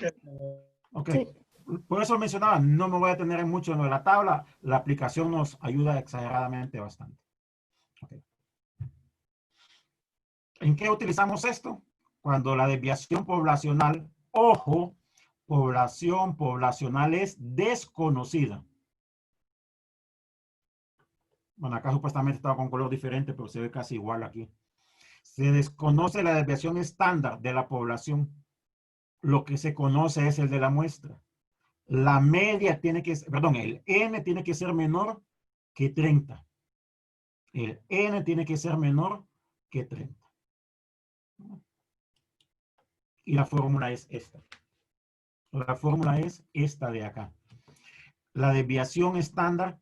Ok. Sí. Por eso mencionaba, no me voy a detener en mucho en lo de la tabla. La aplicación nos ayuda exageradamente bastante. Okay. ¿En qué utilizamos esto? Cuando la desviación poblacional, ojo, población poblacional es desconocida. Bueno, acá supuestamente estaba con color diferente, pero se ve casi igual aquí. Se desconoce la desviación estándar de la población. Lo que se conoce es el de la muestra. La media tiene que, perdón, el N tiene que ser menor que 30. El N tiene que ser menor que 30. Y la fórmula es esta. La fórmula es esta de acá. La desviación estándar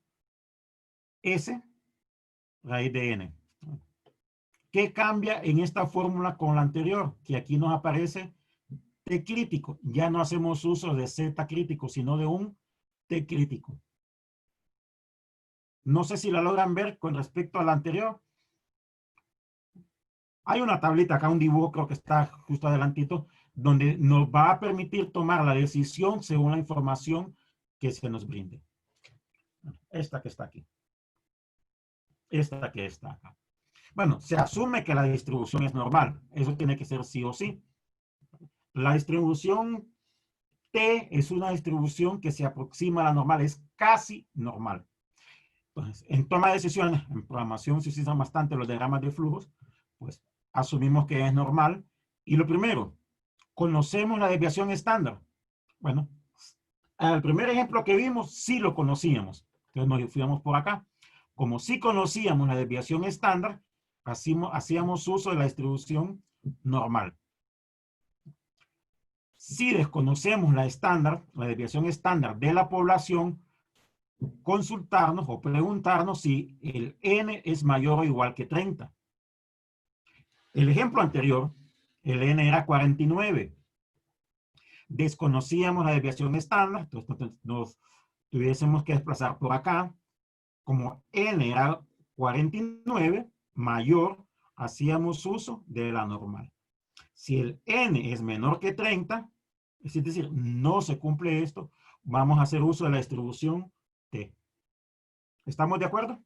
S raíz de N. ¿Qué cambia en esta fórmula con la anterior? Que aquí nos aparece T crítico. Ya no hacemos uso de Z crítico, sino de un T crítico. No sé si la logran ver con respecto a la anterior. Hay una tablita acá, un dibujo creo que está justo adelantito, donde nos va a permitir tomar la decisión según la información que se nos brinde. Esta que está aquí. Esta que está acá. Bueno, se asume que la distribución es normal. Eso tiene que ser sí o sí. La distribución T es una distribución que se aproxima a la normal, es casi normal. Entonces, en toma de decisiones, en programación se usan bastante los diagramas de flujos, pues asumimos que es normal. Y lo primero, ¿conocemos la desviación estándar? Bueno, al primer ejemplo que vimos, sí lo conocíamos. Entonces nos fuimos por acá. Como sí conocíamos la desviación estándar, hacíamos uso de la distribución normal. Si desconocemos la estándar, la desviación estándar de la población, consultarnos o preguntarnos si el N es mayor o igual que 30. El ejemplo anterior, el N era 49. Desconocíamos la desviación estándar, entonces nos tuviésemos que desplazar por acá. Como N era 49 mayor, hacíamos uso de la normal. Si el N es menor que 30, es decir, no se cumple esto, vamos a hacer uso de la distribución T. ¿Estamos de acuerdo?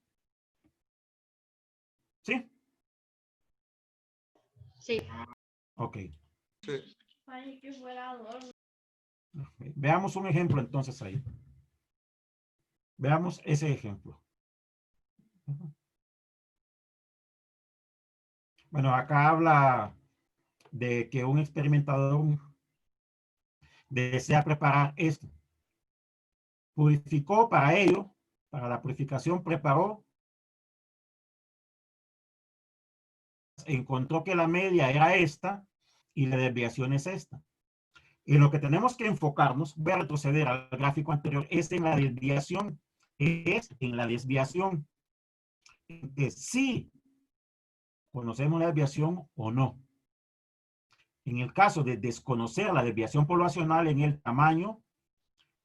¿Sí? Sí. Ok. Sí. Ay, que fuera adorno. Veamos un ejemplo entonces ahí. Veamos ese ejemplo. Bueno, acá habla de que un experimentador desea preparar esto. Purificó para ello, para la purificación preparó, encontró que la media era esta y la desviación es esta. Y lo que tenemos que enfocarnos, voy a retroceder al gráfico anterior, es en la desviación. Es en la desviación. De si conocemos la desviación o no. En el caso de desconocer la desviación poblacional en el tamaño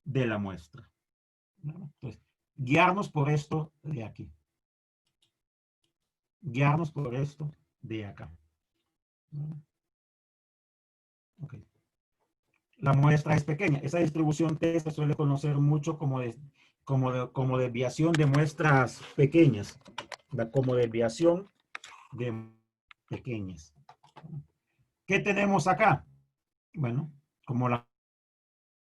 de la muestra. Entonces, guiarnos por esto de aquí. Guiarnos por esto de acá. Ok. La muestra es pequeña. Esa distribución T se suele conocer mucho como desviación de muestras pequeñas. Como desviación de pequeñas. ¿Qué tenemos acá? Bueno, como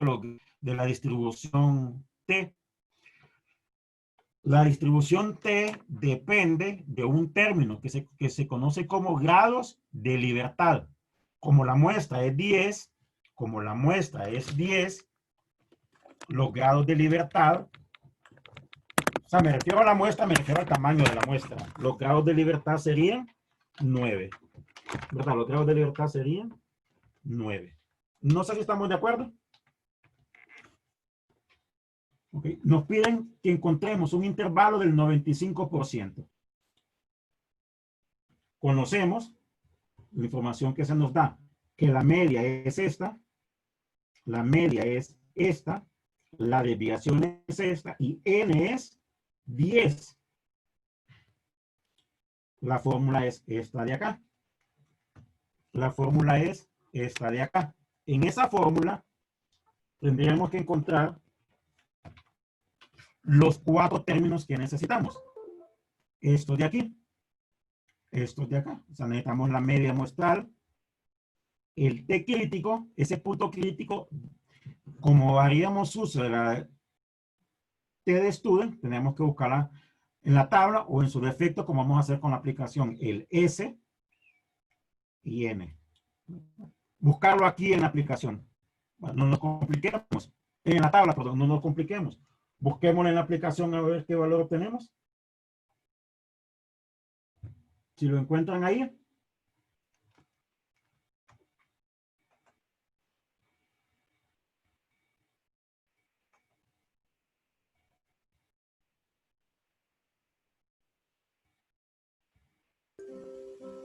de la distribución T. La distribución T depende de un término que se conoce como grados de libertad. Como la muestra es 10, los grados de libertad, o sea, me refiero a la muestra, me refiero al tamaño de la muestra. Los grados de libertad serían 9. ¿Verdad? Los grados de libertad serían 9. No sé si estamos de acuerdo. Okay. Nos piden que encontremos un intervalo del 95%. Conocemos la información que se nos da, que la media es esta, la media es esta, la desviación es esta y n es 10. La fórmula es esta de acá. La fórmula es esta de acá. En esa fórmula tendríamos que encontrar los 4 términos que necesitamos. Estos de aquí. Estos de acá. O sea, necesitamos la media muestral. El T crítico, ese punto crítico, como haríamos uso de la T de student, tenemos que buscarla en la tabla o en su defecto, como vamos a hacer con la aplicación, el S y N. Buscarlo aquí en la aplicación. Bueno, no nos compliquemos. En la tabla, perdón, no nos compliquemos. Busquémoslo en la aplicación a ver qué valor obtenemos. Si lo encuentran ahí.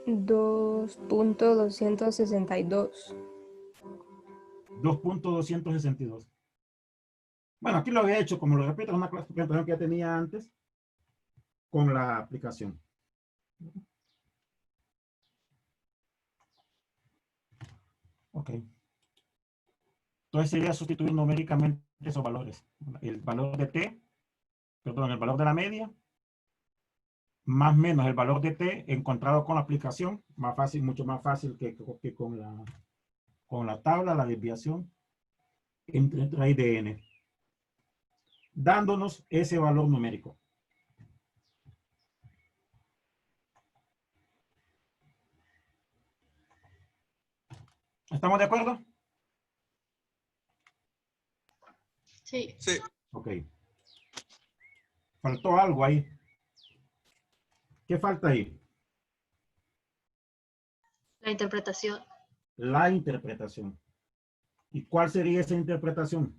$2.262. 2.262. Bueno, aquí lo había hecho, como lo repito, es una clasificación que ya tenía antes con la aplicación. Ok. Entonces sería sustituir numéricamente esos valores. El valor de T, perdón, el valor de la media, más menos el valor de T encontrado con la aplicación, más fácil, mucho más fácil que con la tabla, la desviación, entre raíz de n, dándonos ese valor numérico. ¿Estamos de acuerdo? Sí. Sí. Ok. Faltó algo ahí. ¿Qué falta ahí? La interpretación. La interpretación. ¿Y cuál sería esa interpretación?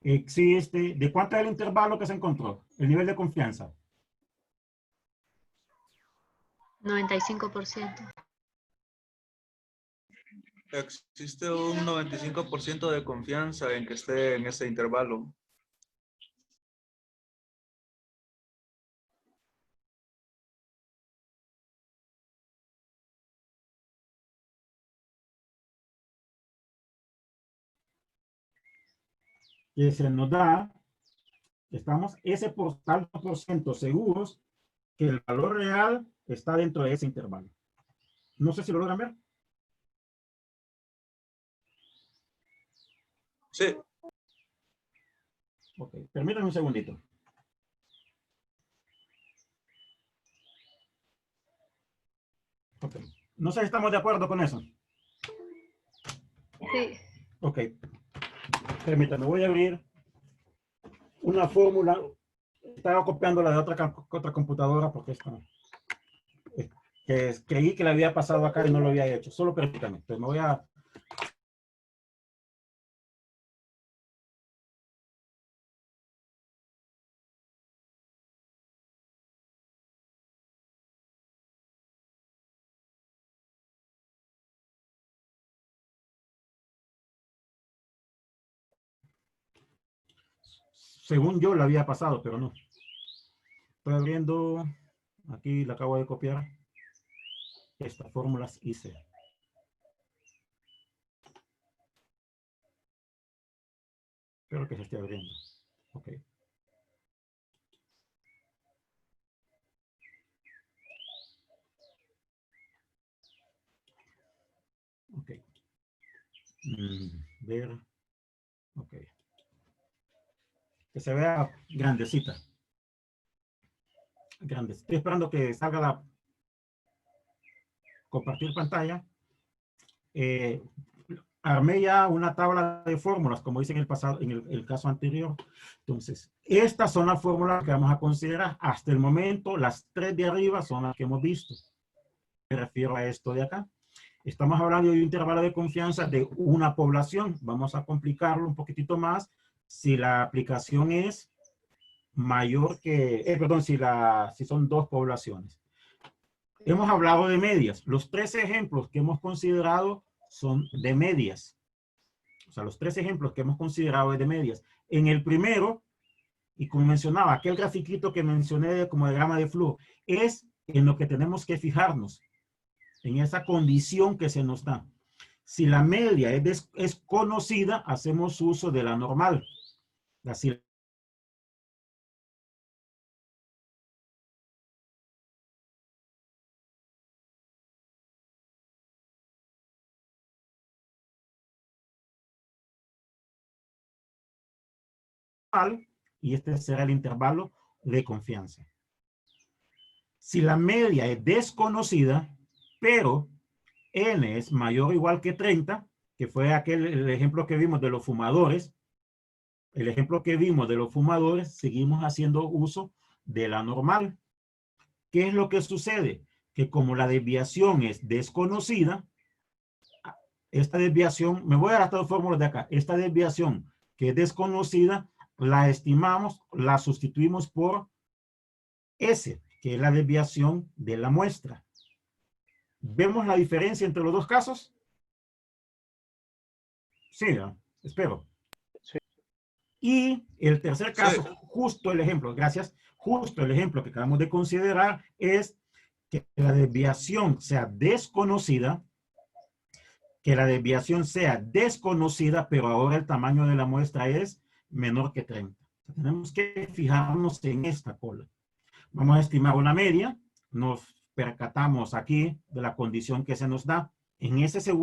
Existe. ¿De cuánto es el intervalo que se encontró? El nivel de confianza. 95%. Existe un 95% de confianza en que esté en ese intervalo. Que se nos da, estamos ese tanto por ciento seguros que el valor real está dentro de ese intervalo. No sé si lo logran ver. Sí. Ok, permítanme un segundito. Ok, no sé si estamos de acuerdo con eso. Sí. Ok, permítanme, voy a abrir una fórmula. Estaba copiándola de otra computadora porque esta creí que la había pasado acá y no lo había hecho. Solo permítanme. Entonces me voy a según yo la había pasado, pero no. Estoy abriendo, aquí la acabo de copiar, estas fórmulas hice. Espero que se esté abriendo. Ok. Ok. Ver. Ok. Que se vea grandecita. Grande. Estoy esperando que salga la compartir pantalla. Armé ya una tabla de fórmulas, como hice en el pasado, en el caso anterior. Entonces, estas son las fórmulas que vamos a considerar. Hasta el momento, las 3 de arriba son las que hemos visto. Me refiero a esto de acá. Estamos hablando de un intervalo de confianza de una población. Vamos a complicarlo un poquitito más. Si la aplicación es mayor que, perdón, si son 2 poblaciones. Hemos hablado de medias. Los 3 ejemplos que hemos considerado son de medias. O sea, los 3 ejemplos que hemos considerado es de medias. En el primero, y como mencionaba, aquel grafiquito que mencioné como diagrama de flujo, es en lo que tenemos que fijarnos, en esa condición que se nos da. Si la media es conocida, hacemos uso de la normal. Así. Y este será el intervalo de confianza. Si la media es desconocida, pero n es mayor o igual que 30, que fue el ejemplo que vimos de los fumadores, seguimos haciendo uso de la normal. ¿Qué es lo que sucede? Que como la desviación es desconocida, esta desviación, me voy a dar estas fórmulas de acá, esta desviación que es desconocida, la estimamos, la sustituimos por S, que es la desviación de la muestra. ¿Vemos la diferencia entre los dos casos? Sí, ¿no? Espero. Sí. Y el tercer caso, Sí. justo el ejemplo, gracias, justo el ejemplo que acabamos de considerar es que la desviación sea desconocida, pero ahora el tamaño de la muestra es menor que 30. Tenemos que fijarnos en esta cola. Vamos a estimar una media. Nos percatamos aquí de la condición que se nos da. En ese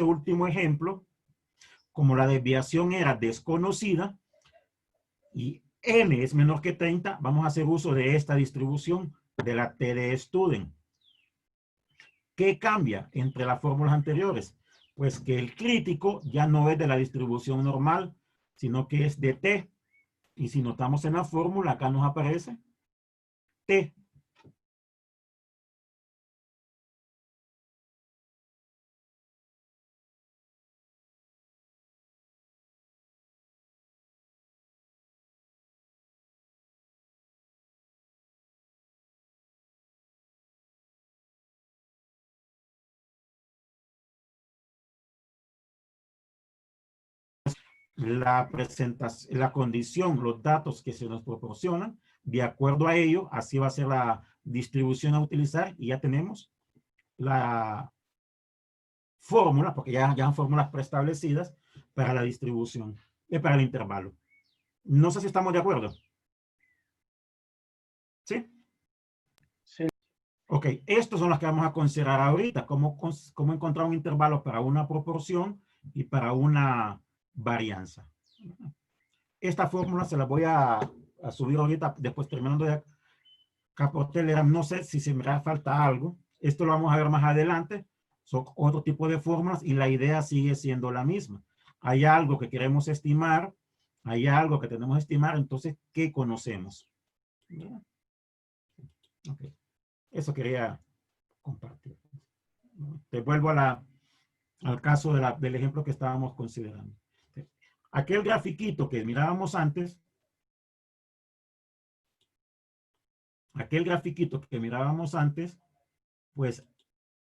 último ejemplo, como la desviación era desconocida y n es menor que 30, vamos a hacer uso de esta distribución de la T de Student. ¿Qué cambia entre las fórmulas anteriores? Pues que el crítico ya no es de la distribución normal, sino que es de T. Y si notamos en la fórmula, acá nos aparece T. La presentación, la condición, los datos que se nos proporcionan, de acuerdo a ello, así va a ser la distribución a utilizar y ya tenemos la fórmula, porque ya son fórmulas preestablecidas para la distribución, para el intervalo. No sé si estamos de acuerdo. ¿Sí? Sí. Ok, estos son los que vamos a considerar ahorita, cómo encontrar un intervalo para una proporción y para una varianza. Esta fórmula se la voy a subir ahorita, después terminando de acá por Telegram. No sé si se me falta algo. Esto lo vamos a ver más adelante. Son otro tipo de fórmulas y la idea sigue siendo la misma. Hay algo que queremos estimar, hay algo que tenemos que estimar, entonces, ¿qué conocemos? Okay. Eso quería compartir. Te vuelvo al caso del ejemplo que estábamos considerando. Aquel grafiquito que mirábamos antes, pues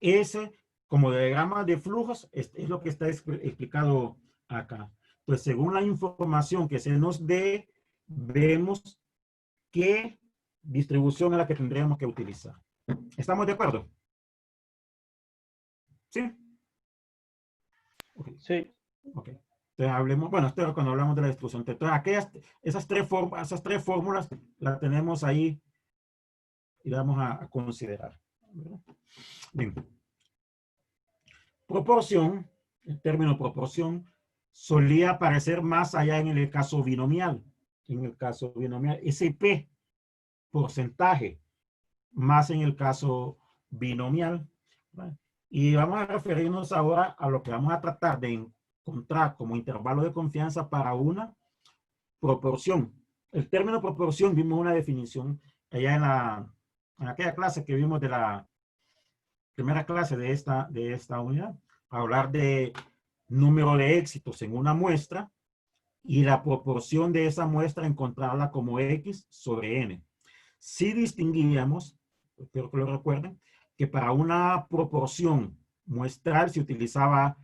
ese, como diagrama de flujos, es lo que está explicado acá. Pues según la información que se nos dé, vemos qué distribución es la que tendríamos que utilizar. ¿Estamos de acuerdo? ¿Sí? Okay. Sí. Ok. Entonces hablemos, bueno, esto es cuando hablamos de la distribución. Entonces, esas tres fórmulas las tenemos ahí y vamos a considerar. Bien. Proporción, el término proporción, solía aparecer más allá en el caso binomial. En el caso binomial, ese P, porcentaje, más en el caso binomial. ¿Vale? Y vamos a referirnos ahora a lo que vamos a tratar de encontrar como intervalo de confianza para una proporción. El término proporción, vimos una definición allá en aquella clase que vimos de la primera clase de esta unidad, hablar de número de éxitos en una muestra y la proporción de esa muestra encontrarla como X sobre N. Si distinguíamos, espero que lo recuerden, que para una proporción muestral se utilizaba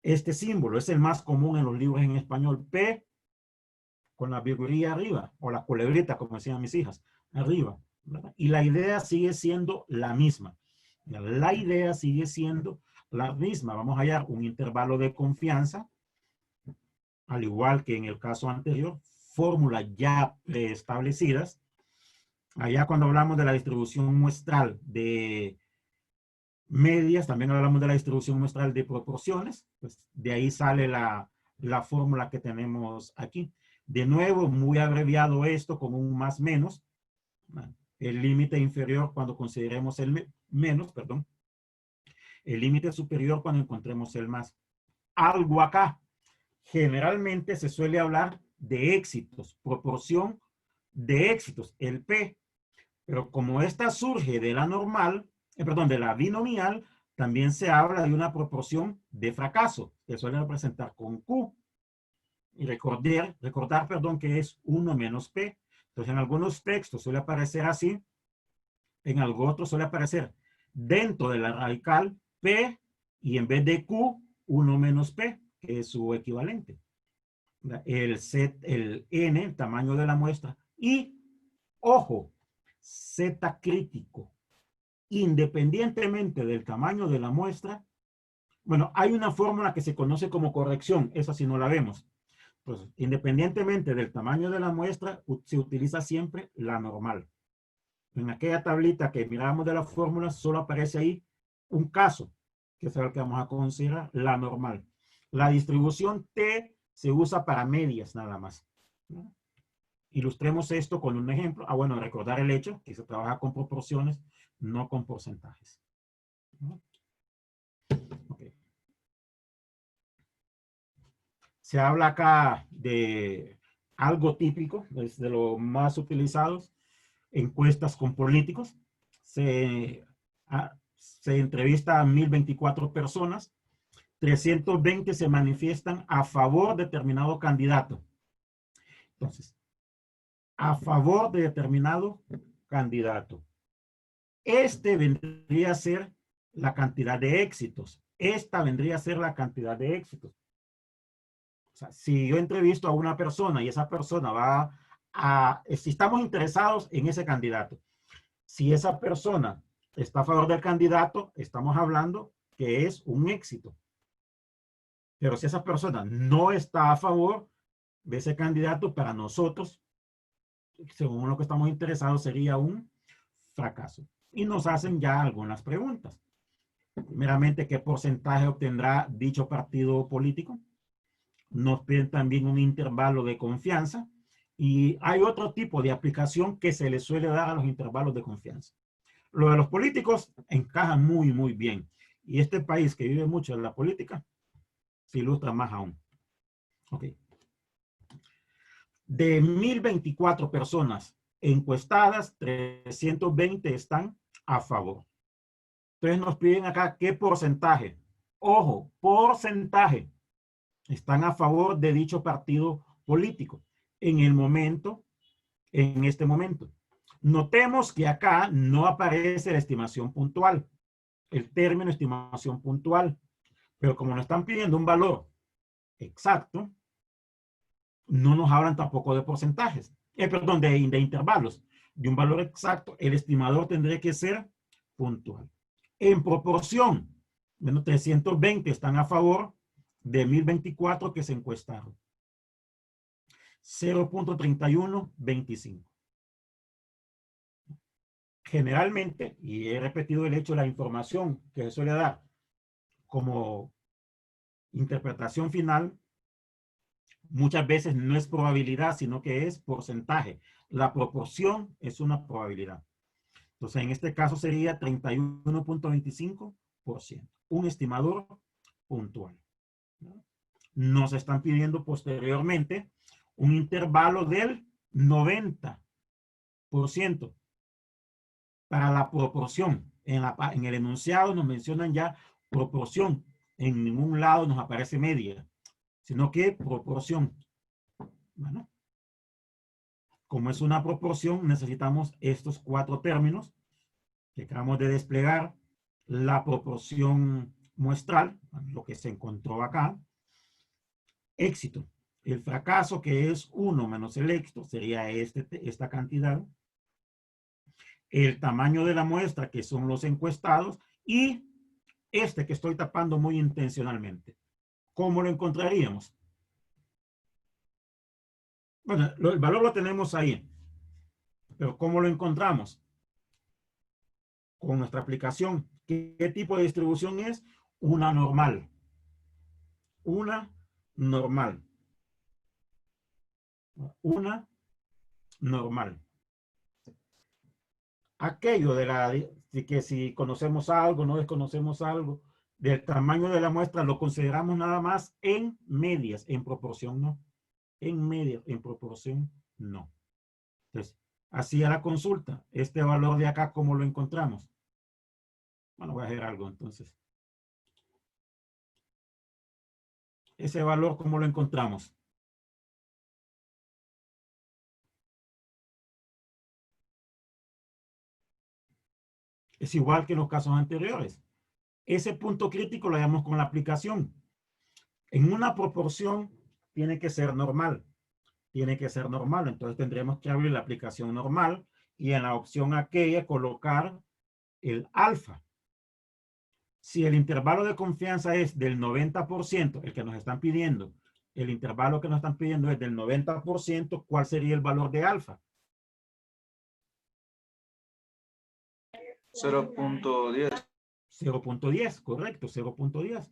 este símbolo, es el más común en los libros en español, P con la virgulilla arriba, o la culebrita, como decían mis hijas, arriba, ¿verdad? Y la idea sigue siendo la misma. La idea sigue siendo la misma. Vamos a hallar un intervalo de confianza, al igual que en el caso anterior, fórmulas ya preestablecidas. Allá cuando hablamos de la distribución muestral de medias, también hablamos de la distribución muestral de proporciones, pues de ahí sale la fórmula que tenemos aquí. De nuevo, muy abreviado esto con un más menos, el límite inferior cuando consideremos el menos, perdón, el límite superior cuando encontremos el más. Algo acá, generalmente se suele hablar de éxitos, proporción de éxitos, el P, pero como esta surge de la normal, perdón, de la binomial, también se habla de una proporción de fracaso, que suele representar con Q. Y recordar, perdón, que es 1 menos P. Entonces, en algunos textos suele aparecer así, en algo otro suele aparecer dentro de la radical P y en vez de Q, 1 menos P, que es su equivalente. El N, el tamaño de la muestra, y, ojo, Z crítico, independientemente del tamaño de la muestra. Bueno, hay una fórmula que se conoce como corrección, esa sí no la vemos. Pues, independientemente del tamaño de la muestra, se utiliza siempre la normal. En aquella tablita que miramos de la fórmula, solo aparece ahí un caso, que es el que vamos a considerar, la normal. La distribución T se usa para medias nada más. Ilustremos esto con un ejemplo. Bueno, recordar el hecho que se trabaja con proporciones, no con porcentajes. Okay. Se habla acá de algo típico, es de lo más utilizados, encuestas con políticos. Se entrevista a 1024 personas, 320 se manifiestan a favor de determinado candidato. Entonces, a favor de determinado candidato. Este vendría a ser la cantidad de éxitos. Esta vendría a ser la cantidad de éxitos. O sea, si yo entrevisto a una persona y esa persona va si estamos interesados en ese candidato, si esa persona está a favor del candidato, estamos hablando que es un éxito. Pero si esa persona no está a favor de ese candidato, para nosotros, según lo que estamos interesados, sería un fracaso. Y nos hacen ya algunas preguntas. Primeramente, ¿qué porcentaje obtendrá dicho partido político? Nos piden también un intervalo de confianza. Y hay otro tipo de aplicación que se le suele dar a los intervalos de confianza. Lo de los políticos encaja muy, muy bien. Y este país que vive mucho en la política se ilustra más aún. Ok. De 1024 personas encuestadas, 320 están a favor. Entonces nos piden acá qué porcentaje. Ojo, porcentaje. Están a favor de dicho partido político. En este momento. Notemos que acá no aparece la estimación puntual. El término estimación puntual. Pero como nos están pidiendo un valor exacto, no nos hablan tampoco de porcentajes, perdón, de intervalos. De un valor exacto, el estimador tendría que ser puntual. En proporción, menos 320 están a favor de 1024 que se encuestaron. 0.3125. Generalmente, y he repetido el hecho, la información que se suele dar como interpretación final, muchas veces no es probabilidad, sino que es porcentaje. La proporción es una probabilidad. Entonces, en este caso sería 31.25%. Un estimador puntual. Nos están pidiendo posteriormente un intervalo del 90% para la proporción. En el enunciado nos mencionan ya proporción. En ningún lado nos aparece media, sino que proporción. Bueno, como es una proporción, necesitamos estos 4 términos que acabamos de desplegar. La proporción muestral, lo que se encontró acá. Éxito. El fracaso, que es 1 menos el éxito, sería esta cantidad. El tamaño de la muestra, que son los encuestados, y este que estoy tapando muy intencionalmente. ¿Cómo lo encontraríamos? Bueno, el valor lo tenemos ahí, pero ¿cómo lo encontramos? Con nuestra aplicación. ¿Qué tipo de distribución es? Una normal. Una normal. Una normal. Aquello de que si conocemos algo, no desconocemos algo, del tamaño de la muestra lo consideramos nada más en medias, en proporción no. En medias, en proporción no. Entonces, así a la consulta, este valor de acá, ¿cómo lo encontramos? Bueno, voy a hacer algo entonces. Ese valor, ¿cómo lo encontramos? Es igual que en los casos anteriores. Ese punto crítico lo hallamos con la aplicación. En una proporción tiene que ser normal. Tiene que ser normal. Entonces tendremos que abrir la aplicación normal y en la opción aquella colocar el alfa. Si el intervalo de confianza es del 90%, el que nos están pidiendo, el intervalo que nos están pidiendo es del 90%, ¿cuál sería el valor de alfa? 0.10. 0.10, correcto, 0.10.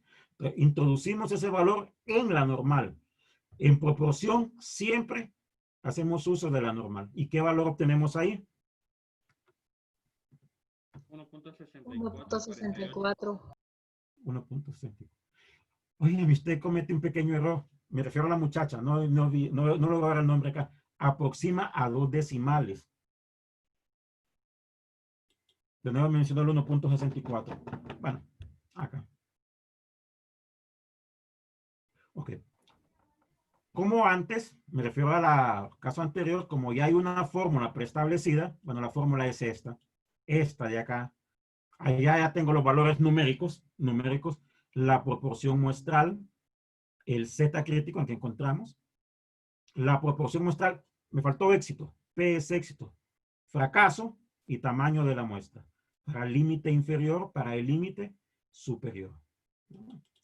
Introducimos ese valor en la normal. En proporción, siempre hacemos uso de la normal. ¿Y qué valor obtenemos ahí? 1.64. 1.64. Oye, usted comete un pequeño error. Me refiero a la muchacha, no logro ver el nombre acá. Aproxima a 2 decimales. De nuevo mencionó el 1.64. Bueno, acá. Ok. Como antes, me refiero al caso anterior, como ya hay una fórmula preestablecida, bueno, la fórmula es esta de acá. Allá ya tengo los valores numéricos, la proporción muestral, el Z crítico en que encontramos, la proporción muestral, me faltó éxito, P es éxito, fracaso y tamaño de la muestra, para el límite inferior, para el límite superior.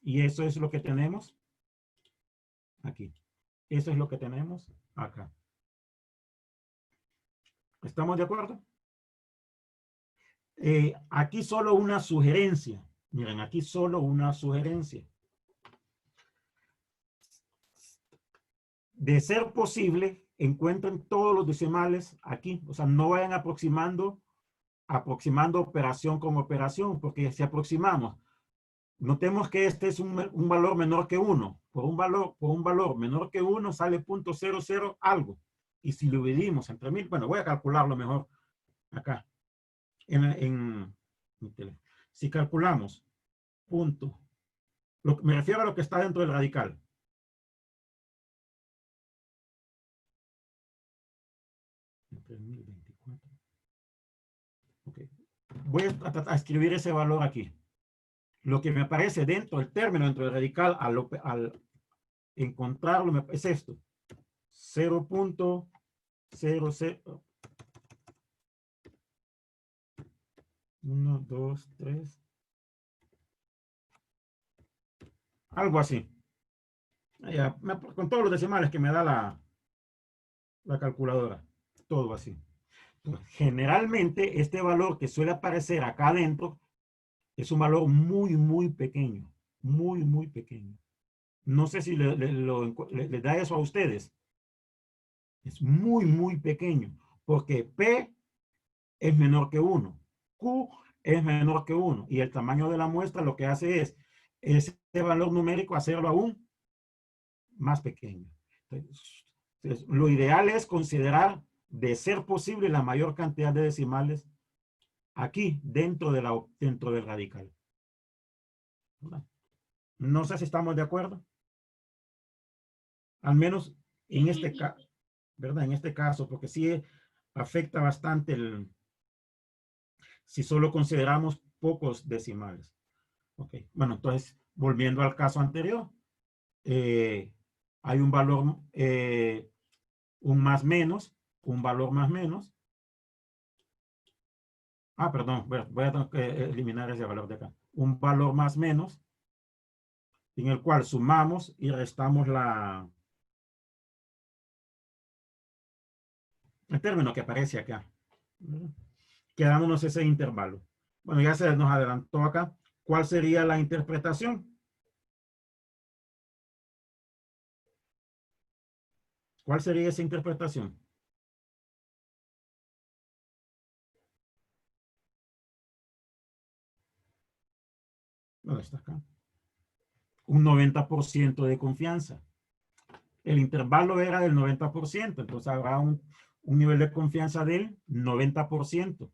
Y eso es lo que tenemos aquí. Eso es lo que tenemos acá. ¿Estamos de acuerdo? Aquí solo una sugerencia. Miren, aquí solo una sugerencia. De ser posible, encuentren todos los decimales aquí. O sea, no vayan aproximando operación con operación, porque si aproximamos, notemos que este es un valor menor que 1. Por un valor menor que 1 sale 0.00 algo. Y si lo dividimos entre 1000, bueno, voy a calcularlo mejor acá. Si calculamos punto, me refiero a lo que está dentro del radical. Entre 1024. Okay. Voy a escribir ese valor aquí. Lo que me aparece dentro del término, dentro del radical, al encontrarlo, es esto. 0.00. 1, 2, 3. Algo así. Ya, con todos los decimales que me da la calculadora. Todo así. Entonces, generalmente, este valor que suele aparecer acá adentro es un valor muy, muy pequeño. Muy, muy pequeño. No sé si le da eso a ustedes. Es muy, muy pequeño. Porque P es menor que 1. Q es menor que 1. Y el tamaño de la muestra lo que hace es ese valor numérico hacerlo aún más pequeño. Entonces, lo ideal es considerar, de ser posible, la mayor cantidad de decimales aquí, dentro del radical. No sé si estamos de acuerdo. Al menos en este caso, ¿verdad? En este caso, porque sí afecta bastante si solo consideramos pocos decimales. Ok, bueno, entonces, volviendo al caso anterior, hay un valor, un más menos, un valor más menos. Ah, perdón, voy a tener que eliminar ese valor de acá. Un valor más menos, en el cual sumamos y restamos el término que aparece acá, quedándonos ese intervalo. Bueno, ya se nos adelantó acá. ¿Cuál sería la interpretación? ¿Cuál sería esa interpretación? ¿Dónde está acá? Un 90% de confianza. El intervalo era del 90%, entonces habrá un nivel de confianza del 90%.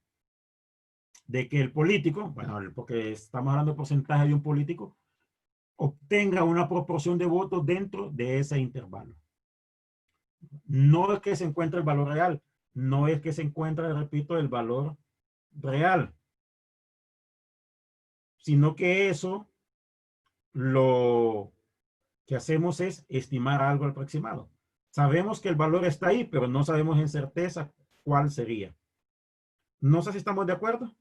De que el político, bueno, porque estamos hablando de porcentaje de un político, obtenga una proporción de votos dentro de ese intervalo. No es que se encuentre el valor real, no es que se encuentre, repito, el valor real, sino que eso lo que hacemos es estimar algo aproximado. Sabemos que el valor está ahí, pero no sabemos en certeza cuál sería. No sé si estamos de acuerdo.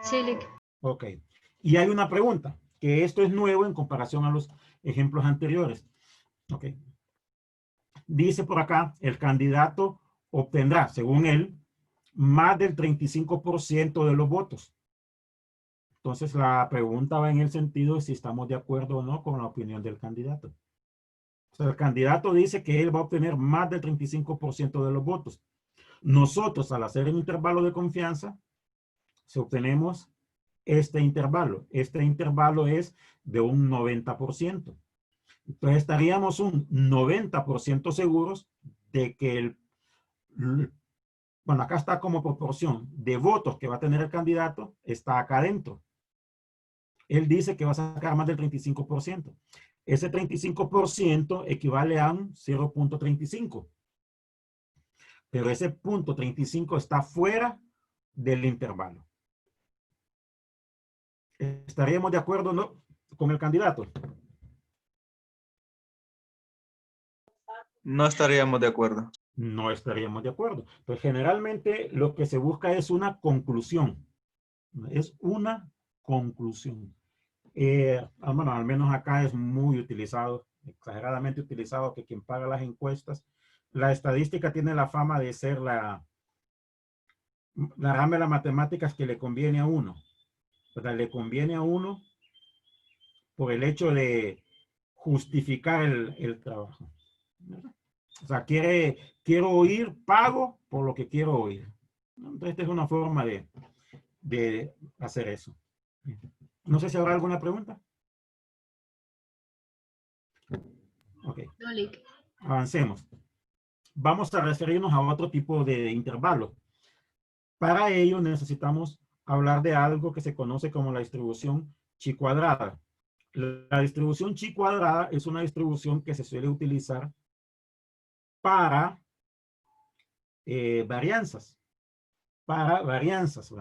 Sí, Lick. Ok. Y hay una pregunta, que esto es nuevo en comparación a los ejemplos anteriores. Ok. Dice por acá, el candidato obtendrá, según él, más del 35% de los votos. Entonces, la pregunta va en el sentido de si estamos de acuerdo o no con la opinión del candidato. O sea, el candidato dice que él va a obtener más del 35% de los votos. Nosotros, al hacer el intervalo de confianza, si obtenemos este intervalo es de un 90%. Entonces, estaríamos un 90% seguros de que bueno, acá está como proporción de votos que va a tener el candidato, está acá adentro. Él dice que va a sacar más del 35%. Ese 35% equivale a un 0.35. Pero ese punto 35 está fuera del intervalo. ¿Estaríamos de acuerdo no con el candidato? No estaríamos de acuerdo. No estaríamos de acuerdo. Pues generalmente lo que se busca es una conclusión. Es una conclusión. Bueno, al menos acá es muy utilizado, exageradamente utilizado, que quien paga las encuestas. La estadística tiene la fama de ser la rama de las matemáticas que le conviene a uno. O sea, le conviene a uno por el hecho de justificar el trabajo. O sea, quiero oír, pago por lo que quiero oír. Entonces, esta es una forma de hacer eso. No sé si habrá alguna pregunta. Ok, No, Lick. avancemos. Vamos a referirnos a otro tipo de intervalo. Para ello necesitamos hablar de algo que se conoce como la distribución chi cuadrada. La distribución chi cuadrada es una distribución que se suele utilizar para varianzas. Para varianzas.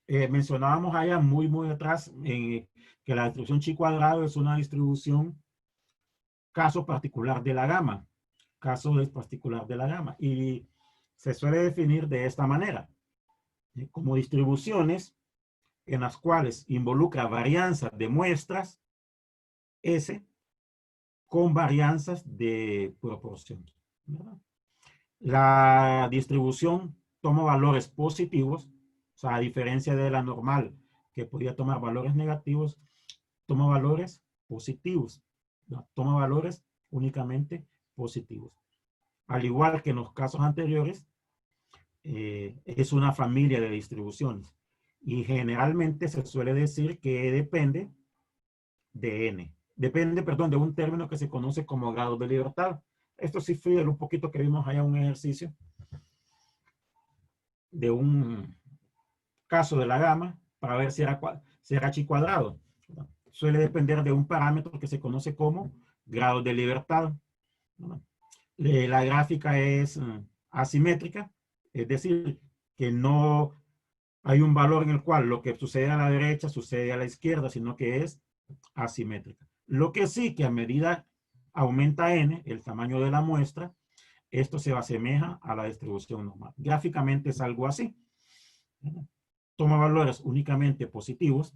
Mencionábamos allá muy atrás que la distribución chi cuadrado es una distribución caso particular de la gama. Caso particular de la gama. Y se suele definir de esta manera. Como distribuciones en las cuales involucra varianzas de muestras S con varianzas de proporción, ¿verdad? La distribución toma valores positivos, o sea, a diferencia de la normal, que podía tomar valores negativos, toma valores positivos, ¿no? Toma valores únicamente positivos. Al igual que en los casos anteriores, es una familia de distribuciones. Y generalmente se suele decir que depende de n. Depende, perdón, de un término que se conoce como grado de libertad. Esto sí fue un poquito que vimos allá un ejercicio de un caso de la gama para ver si era chi cuadrado. Suele depender de un parámetro que se conoce como grado de libertad. La gráfica es asimétrica, es decir, que no hay un valor en el cual lo que sucede a la derecha sucede a la izquierda, sino que es asimétrica. Lo que sí que a medida aumenta n, el tamaño de la muestra, esto se asemeja a la distribución normal. Gráficamente es algo así. Toma valores únicamente positivos,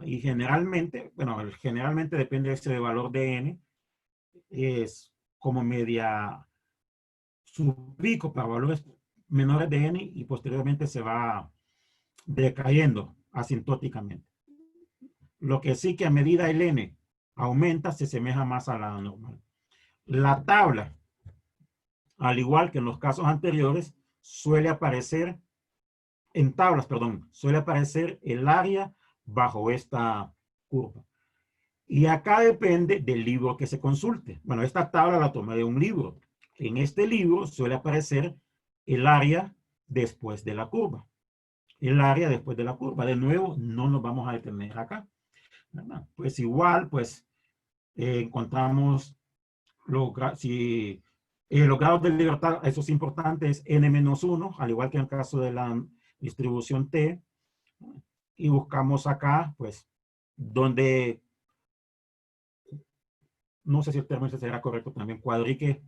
y generalmente, bueno, generalmente depende de ese valor de n, es como media su pico para valores menores de n y posteriormente se va decayendo asintóticamente. Lo que sí que a medida el n aumenta se asemeja más a la normal. La tabla, al igual que en los casos anteriores, suele aparecer en tablas, perdón, suele aparecer el área bajo esta curva. Y acá depende del libro que se consulte. Bueno, esta tabla la tomé de un libro. En este libro suele aparecer el área después de la curva. El área después de la curva. De nuevo, no nos vamos a detener acá, ¿verdad? Pues igual, pues encontramos los grados de libertad, eso es importante, es n-1, al igual que en el caso de la distribución T. Y buscamos acá, pues, donde, no sé si el término será correcto también, cuadrique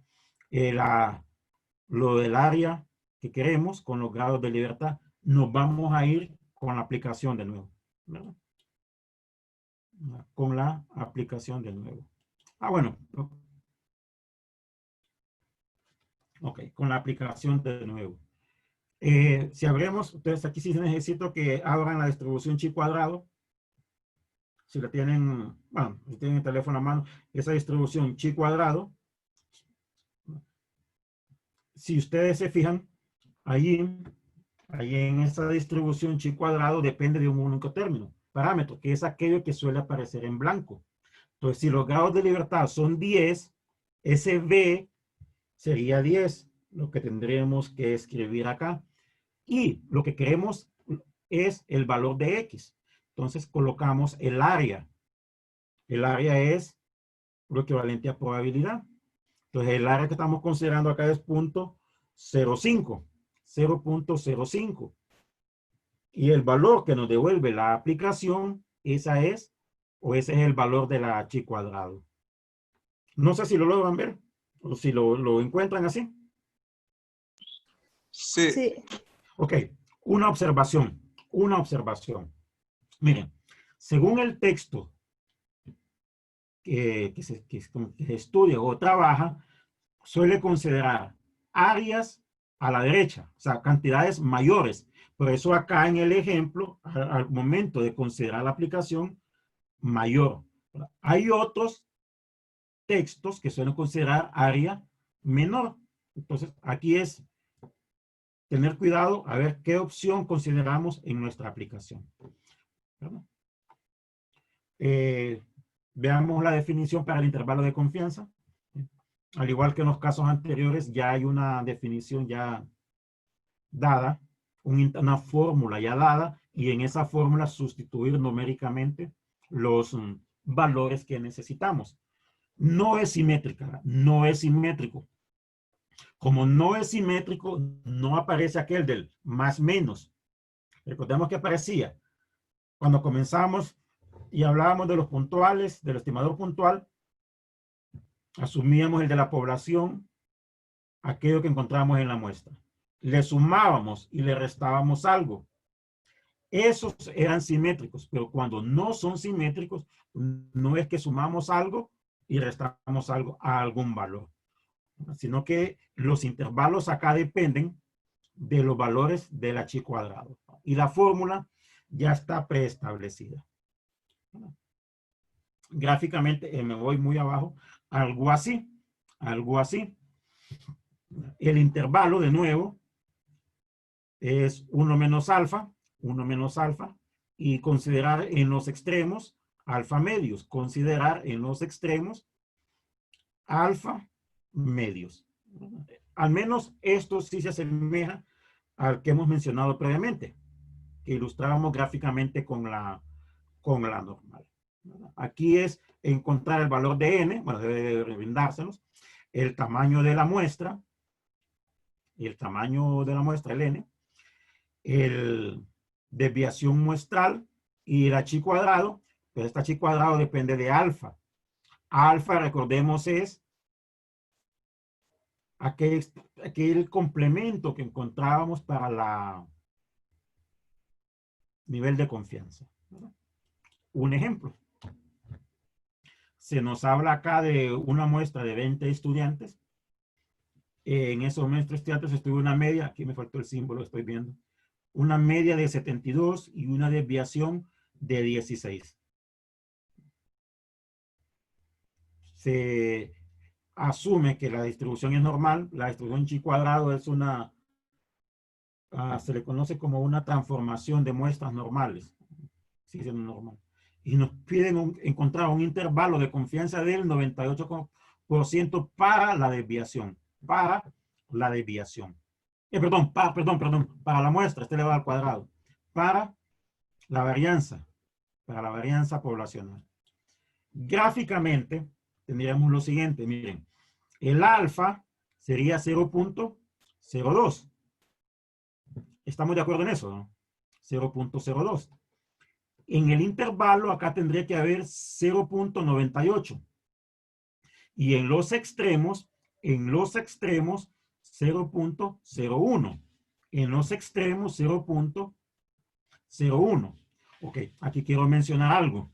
lo del área que queremos con los grados de libertad. Nos vamos a ir con la aplicación de nuevo, ¿verdad? Con la aplicación de nuevo. Bueno. Ok, con la aplicación de nuevo. Si abrimos, ustedes aquí sí necesito que abran la distribución chi cuadrado. Si la tienen, bueno, si tienen el teléfono a mano, esa distribución chi cuadrado. Si ustedes se fijan, ahí en esa distribución chi cuadrado depende de un único término, parámetro, que es aquello que suele aparecer en blanco. Entonces, si los grados de libertad son 10, ese B sería 10, lo que tendríamos que escribir acá. Y lo que queremos es el valor de X. Entonces colocamos el área. El área es lo equivalente a probabilidad. Entonces el área que estamos considerando acá es 0.05. 0.05. Y el valor que nos devuelve la aplicación, ese es el valor de la chi cuadrado. No sé si lo logran ver o si lo encuentran así. Sí. Ok, una observación. Miren, según el texto que se estudia o trabaja, suele considerar áreas a la derecha, o sea, cantidades mayores. Por eso acá en el ejemplo, al momento de considerar la aplicación, mayor. Hay otros textos que suelen considerar área menor. Entonces, aquí es tener cuidado a ver qué opción consideramos en nuestra aplicación. Veamos la definición para el intervalo de confianza. Al igual que en los casos anteriores, ya hay una definición ya dada, una fórmula ya dada, y en esa fórmula sustituir numéricamente los valores que necesitamos. No es simétrica, no es simétrico. Como no es simétrico, no aparece aquel del más menos. Recordemos que aparecía cuando comenzamos y hablábamos de los puntuales, del estimador puntual, asumíamos el de la población, aquello que encontramos en la muestra. Le sumábamos y le restábamos algo. Esos eran simétricos, pero cuando no son simétricos, no es que sumamos algo y restamos algo a algún valor, sino que los intervalos acá dependen de los valores del h cuadrado. Y la fórmula ya está preestablecida. Gráficamente, me voy muy abajo, algo así, algo así. El intervalo, de nuevo, es 1 menos alfa, y considerar en los extremos alfa medios, considerar en los extremos alfa medios. Al menos esto sí se asemeja al que hemos mencionado previamente, que ilustrábamos gráficamente con la normal. Aquí es encontrar el valor de n, bueno, debe brindárselos, el tamaño de la muestra, el n, el desviación muestral y el h cuadrado. Pues este h cuadrado depende de alfa. Alfa, recordemos, es aquel complemento que encontrábamos para la nivel de confianza, ¿verdad? Un ejemplo. Se nos habla acá de una muestra de 20 estudiantes. En esos 20 estudiantes estuvo una media, aquí me faltó el símbolo, estoy viendo, una media de 72 y una desviación de 16. Se asume que la distribución es normal. La distribución chi cuadrado es una, se le conoce como una transformación de muestras normales. Sí, es normal. Y nos piden encontrar un intervalo de confianza del 98% para la desviación. Para la desviación. Perdón, para la muestra, elevado al cuadrado. Para la varianza poblacional. Gráficamente, tendríamos lo siguiente, miren. El alfa sería 0.02. ¿Estamos de acuerdo en eso, no? 0.02. En el intervalo acá tendría que haber 0.98. Y en los extremos 0.01. En los extremos 0.01. Ok, aquí quiero mencionar algo.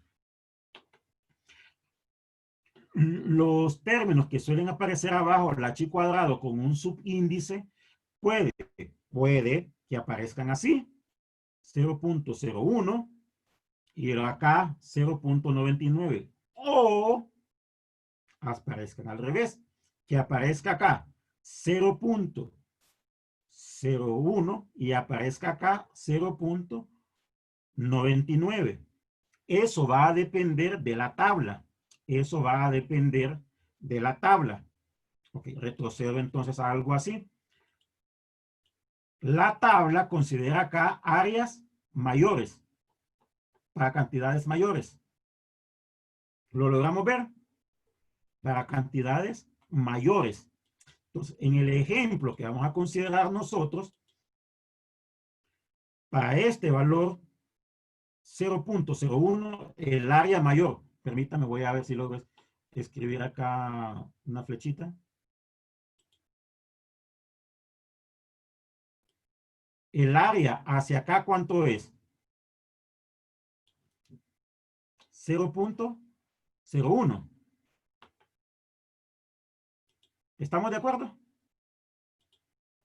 Los términos que suelen aparecer abajo, el h cuadrado con un subíndice, puede que aparezcan así, 0.01 y acá 0.99, o aparezcan al revés, que aparezca acá 0.01 y aparezca acá 0.99. Eso va a depender de la tabla. Ok, retrocedo entonces a algo así. La tabla considera acá áreas mayores para cantidades mayores. ¿Lo logramos ver? Para cantidades mayores. Entonces, en el ejemplo que vamos a considerar nosotros, para este valor 0.01, el área mayor. Permítame, voy a ver si logro escribir acá una flechita. El área hacia acá, ¿cuánto es? 0.01. ¿Estamos de acuerdo?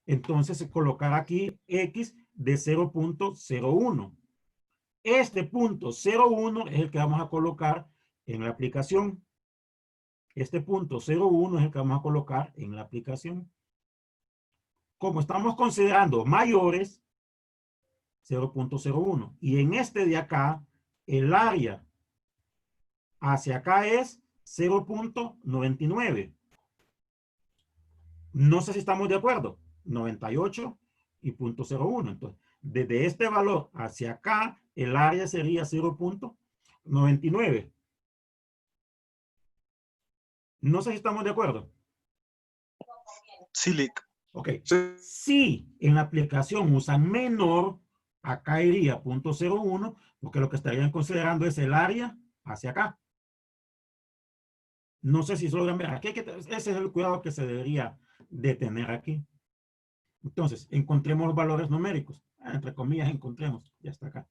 Entonces, colocar aquí X de 0.01. Este punto 0.1 es el que vamos a colocar en la aplicación. Este punto 0.1 es el que vamos a colocar en la aplicación. Como estamos considerando mayores, 0.01. Y en este de acá, el área hacia acá es 0.99. No sé si estamos de acuerdo. 98 y 0.01. Entonces, desde este valor hacia acá, el área sería 0.99. No sé si estamos de acuerdo. Sí, Lick. Ok. Sí. Si en la aplicación usan menor, acá iría 0.01, porque lo que estarían considerando es el área hacia acá. No sé si se logran ver. Aquí ese es el cuidado que se debería de tener aquí. Entonces, encontremos los valores numéricos. Entre comillas, encontremos. Ya está acá.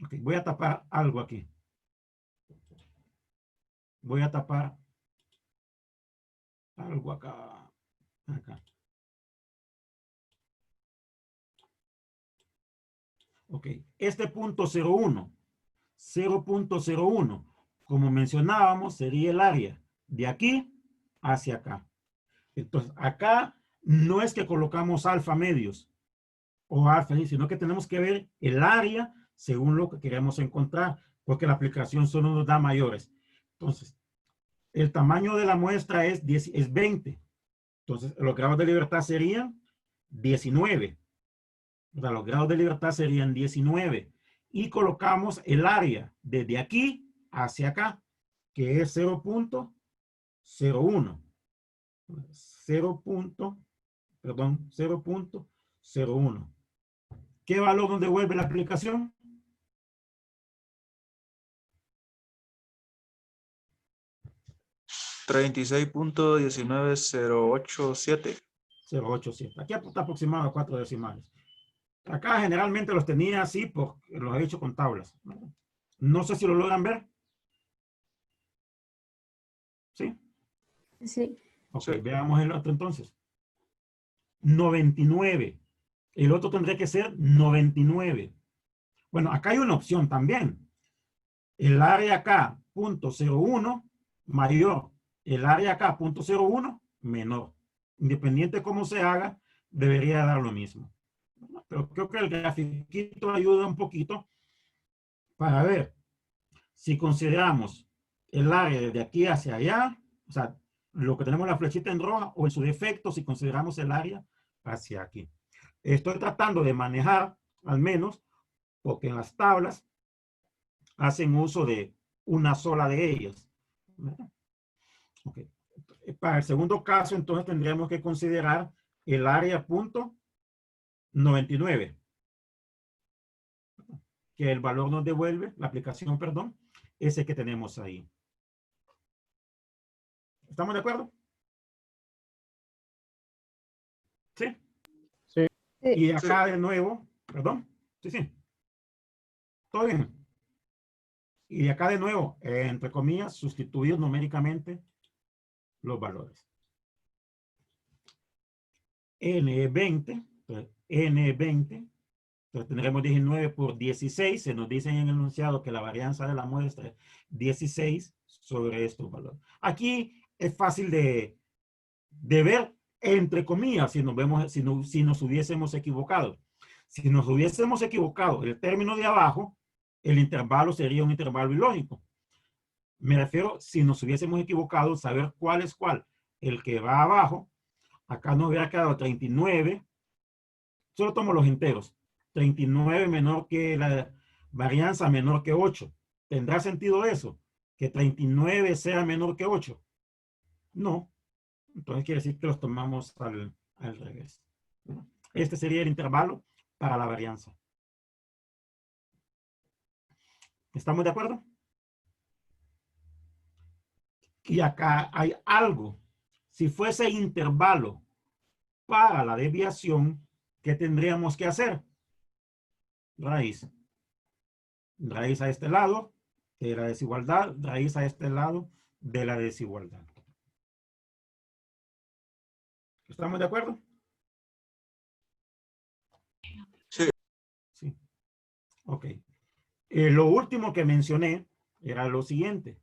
Ok, voy a tapar algo aquí. Voy a tapar algo acá. Acá. Ok, este punto 0,1. 0,01. Como mencionábamos, sería el área de aquí hacia acá. Entonces, acá no es que colocamos alfa medios o alfa, sino que tenemos que ver el área según lo que queremos encontrar, porque la aplicación solo nos da mayores. Entonces, el tamaño de la muestra es 20. Entonces, los grados de libertad serían 19. O sea, los grados de libertad serían 19. Y colocamos el área desde aquí hacia acá, que es 0,01. 0,01. ¿Qué valor nos devuelve la aplicación? 36.19087. 0,87. Aquí está aproximado a 4 decimales. Acá generalmente los tenía así porque los he hecho con tablas. No sé si lo logran ver. ¿Sí? Sí. Ok, Sí. veamos el otro entonces. 99. El otro tendría que ser 99. Bueno, acá hay una opción también. El área acá, 0,01, mayor. El área acá, 0,01, menor. Independiente de cómo se haga, debería dar lo mismo. Pero creo que el grafiquito ayuda un poquito para ver si consideramos el área de aquí hacia allá, o sea, lo que tenemos la flechita en roja, o en su defecto, si consideramos el área hacia aquí. Estoy tratando de manejar, al menos, porque en las tablas hacen uso de una sola de ellas. Okay. Para el segundo caso, entonces tendríamos que considerar el área punto 99, que el valor nos devuelve, la aplicación, perdón, ese que tenemos ahí. ¿Estamos de acuerdo? ¿Sí? Sí. Y acá de nuevo, perdón, sí. ¿Todo bien? Y de acá de nuevo, entre comillas, sustituir numéricamente los valores. N20, N20, entonces tendremos 19 por 16, se nos dice en el enunciado que la varianza de la muestra es 16 sobre estos valores. Aquí es fácil de ver, entre comillas, si nos hubiésemos equivocado. Si nos hubiésemos equivocado el término de abajo, el intervalo sería un intervalo ilógico. Me refiero, si nos hubiésemos equivocado, saber cuál es cuál. El que va abajo, acá nos hubiera quedado 39, solo tomo los enteros. 39 menor que la varianza menor que 8. ¿Tendrá sentido eso? ¿Que 39 sea menor que 8? No. Entonces quiere decir que los tomamos al revés. Este sería el intervalo para la varianza. ¿Estamos de acuerdo? Y acá hay algo. Si fuese intervalo para la desviación, ¿qué tendríamos que hacer? Raíz. Raíz a este lado de la desigualdad, raíz a este lado de la desigualdad. ¿Estamos de acuerdo? Sí. Sí. Ok. Lo último que mencioné era lo siguiente,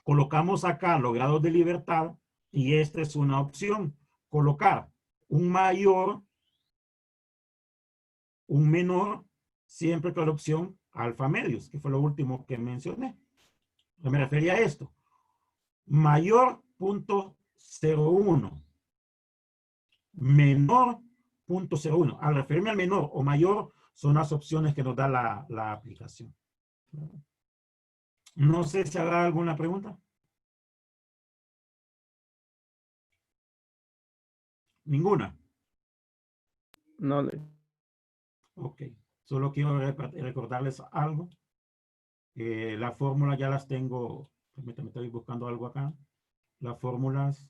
Colocamos acá los grados de libertad y esta es una opción. Colocar un mayor, un menor, siempre con la opción alfa medios, que fue lo último que mencioné. Me refería a esto. Mayor 0,01. Menor 0,01. Al referirme al menor o mayor, son las opciones que nos da la aplicación. No sé si habrá alguna pregunta. Ninguna. No le. Ok. Solo quiero recordarles algo. La fórmula ya las tengo. Permítame, estoy buscando algo acá. Las fórmulas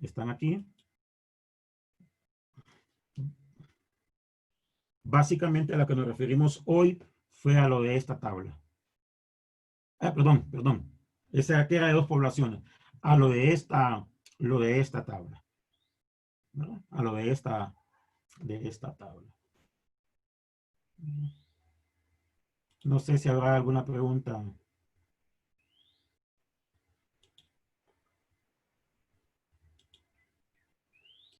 están aquí. Básicamente a lo que nos referimos hoy fue a lo de esta tabla. Perdón. Esa que era de 2 poblaciones. A lo de esta tabla. ¿Verdad? A lo de esta tabla. No sé si habrá alguna pregunta.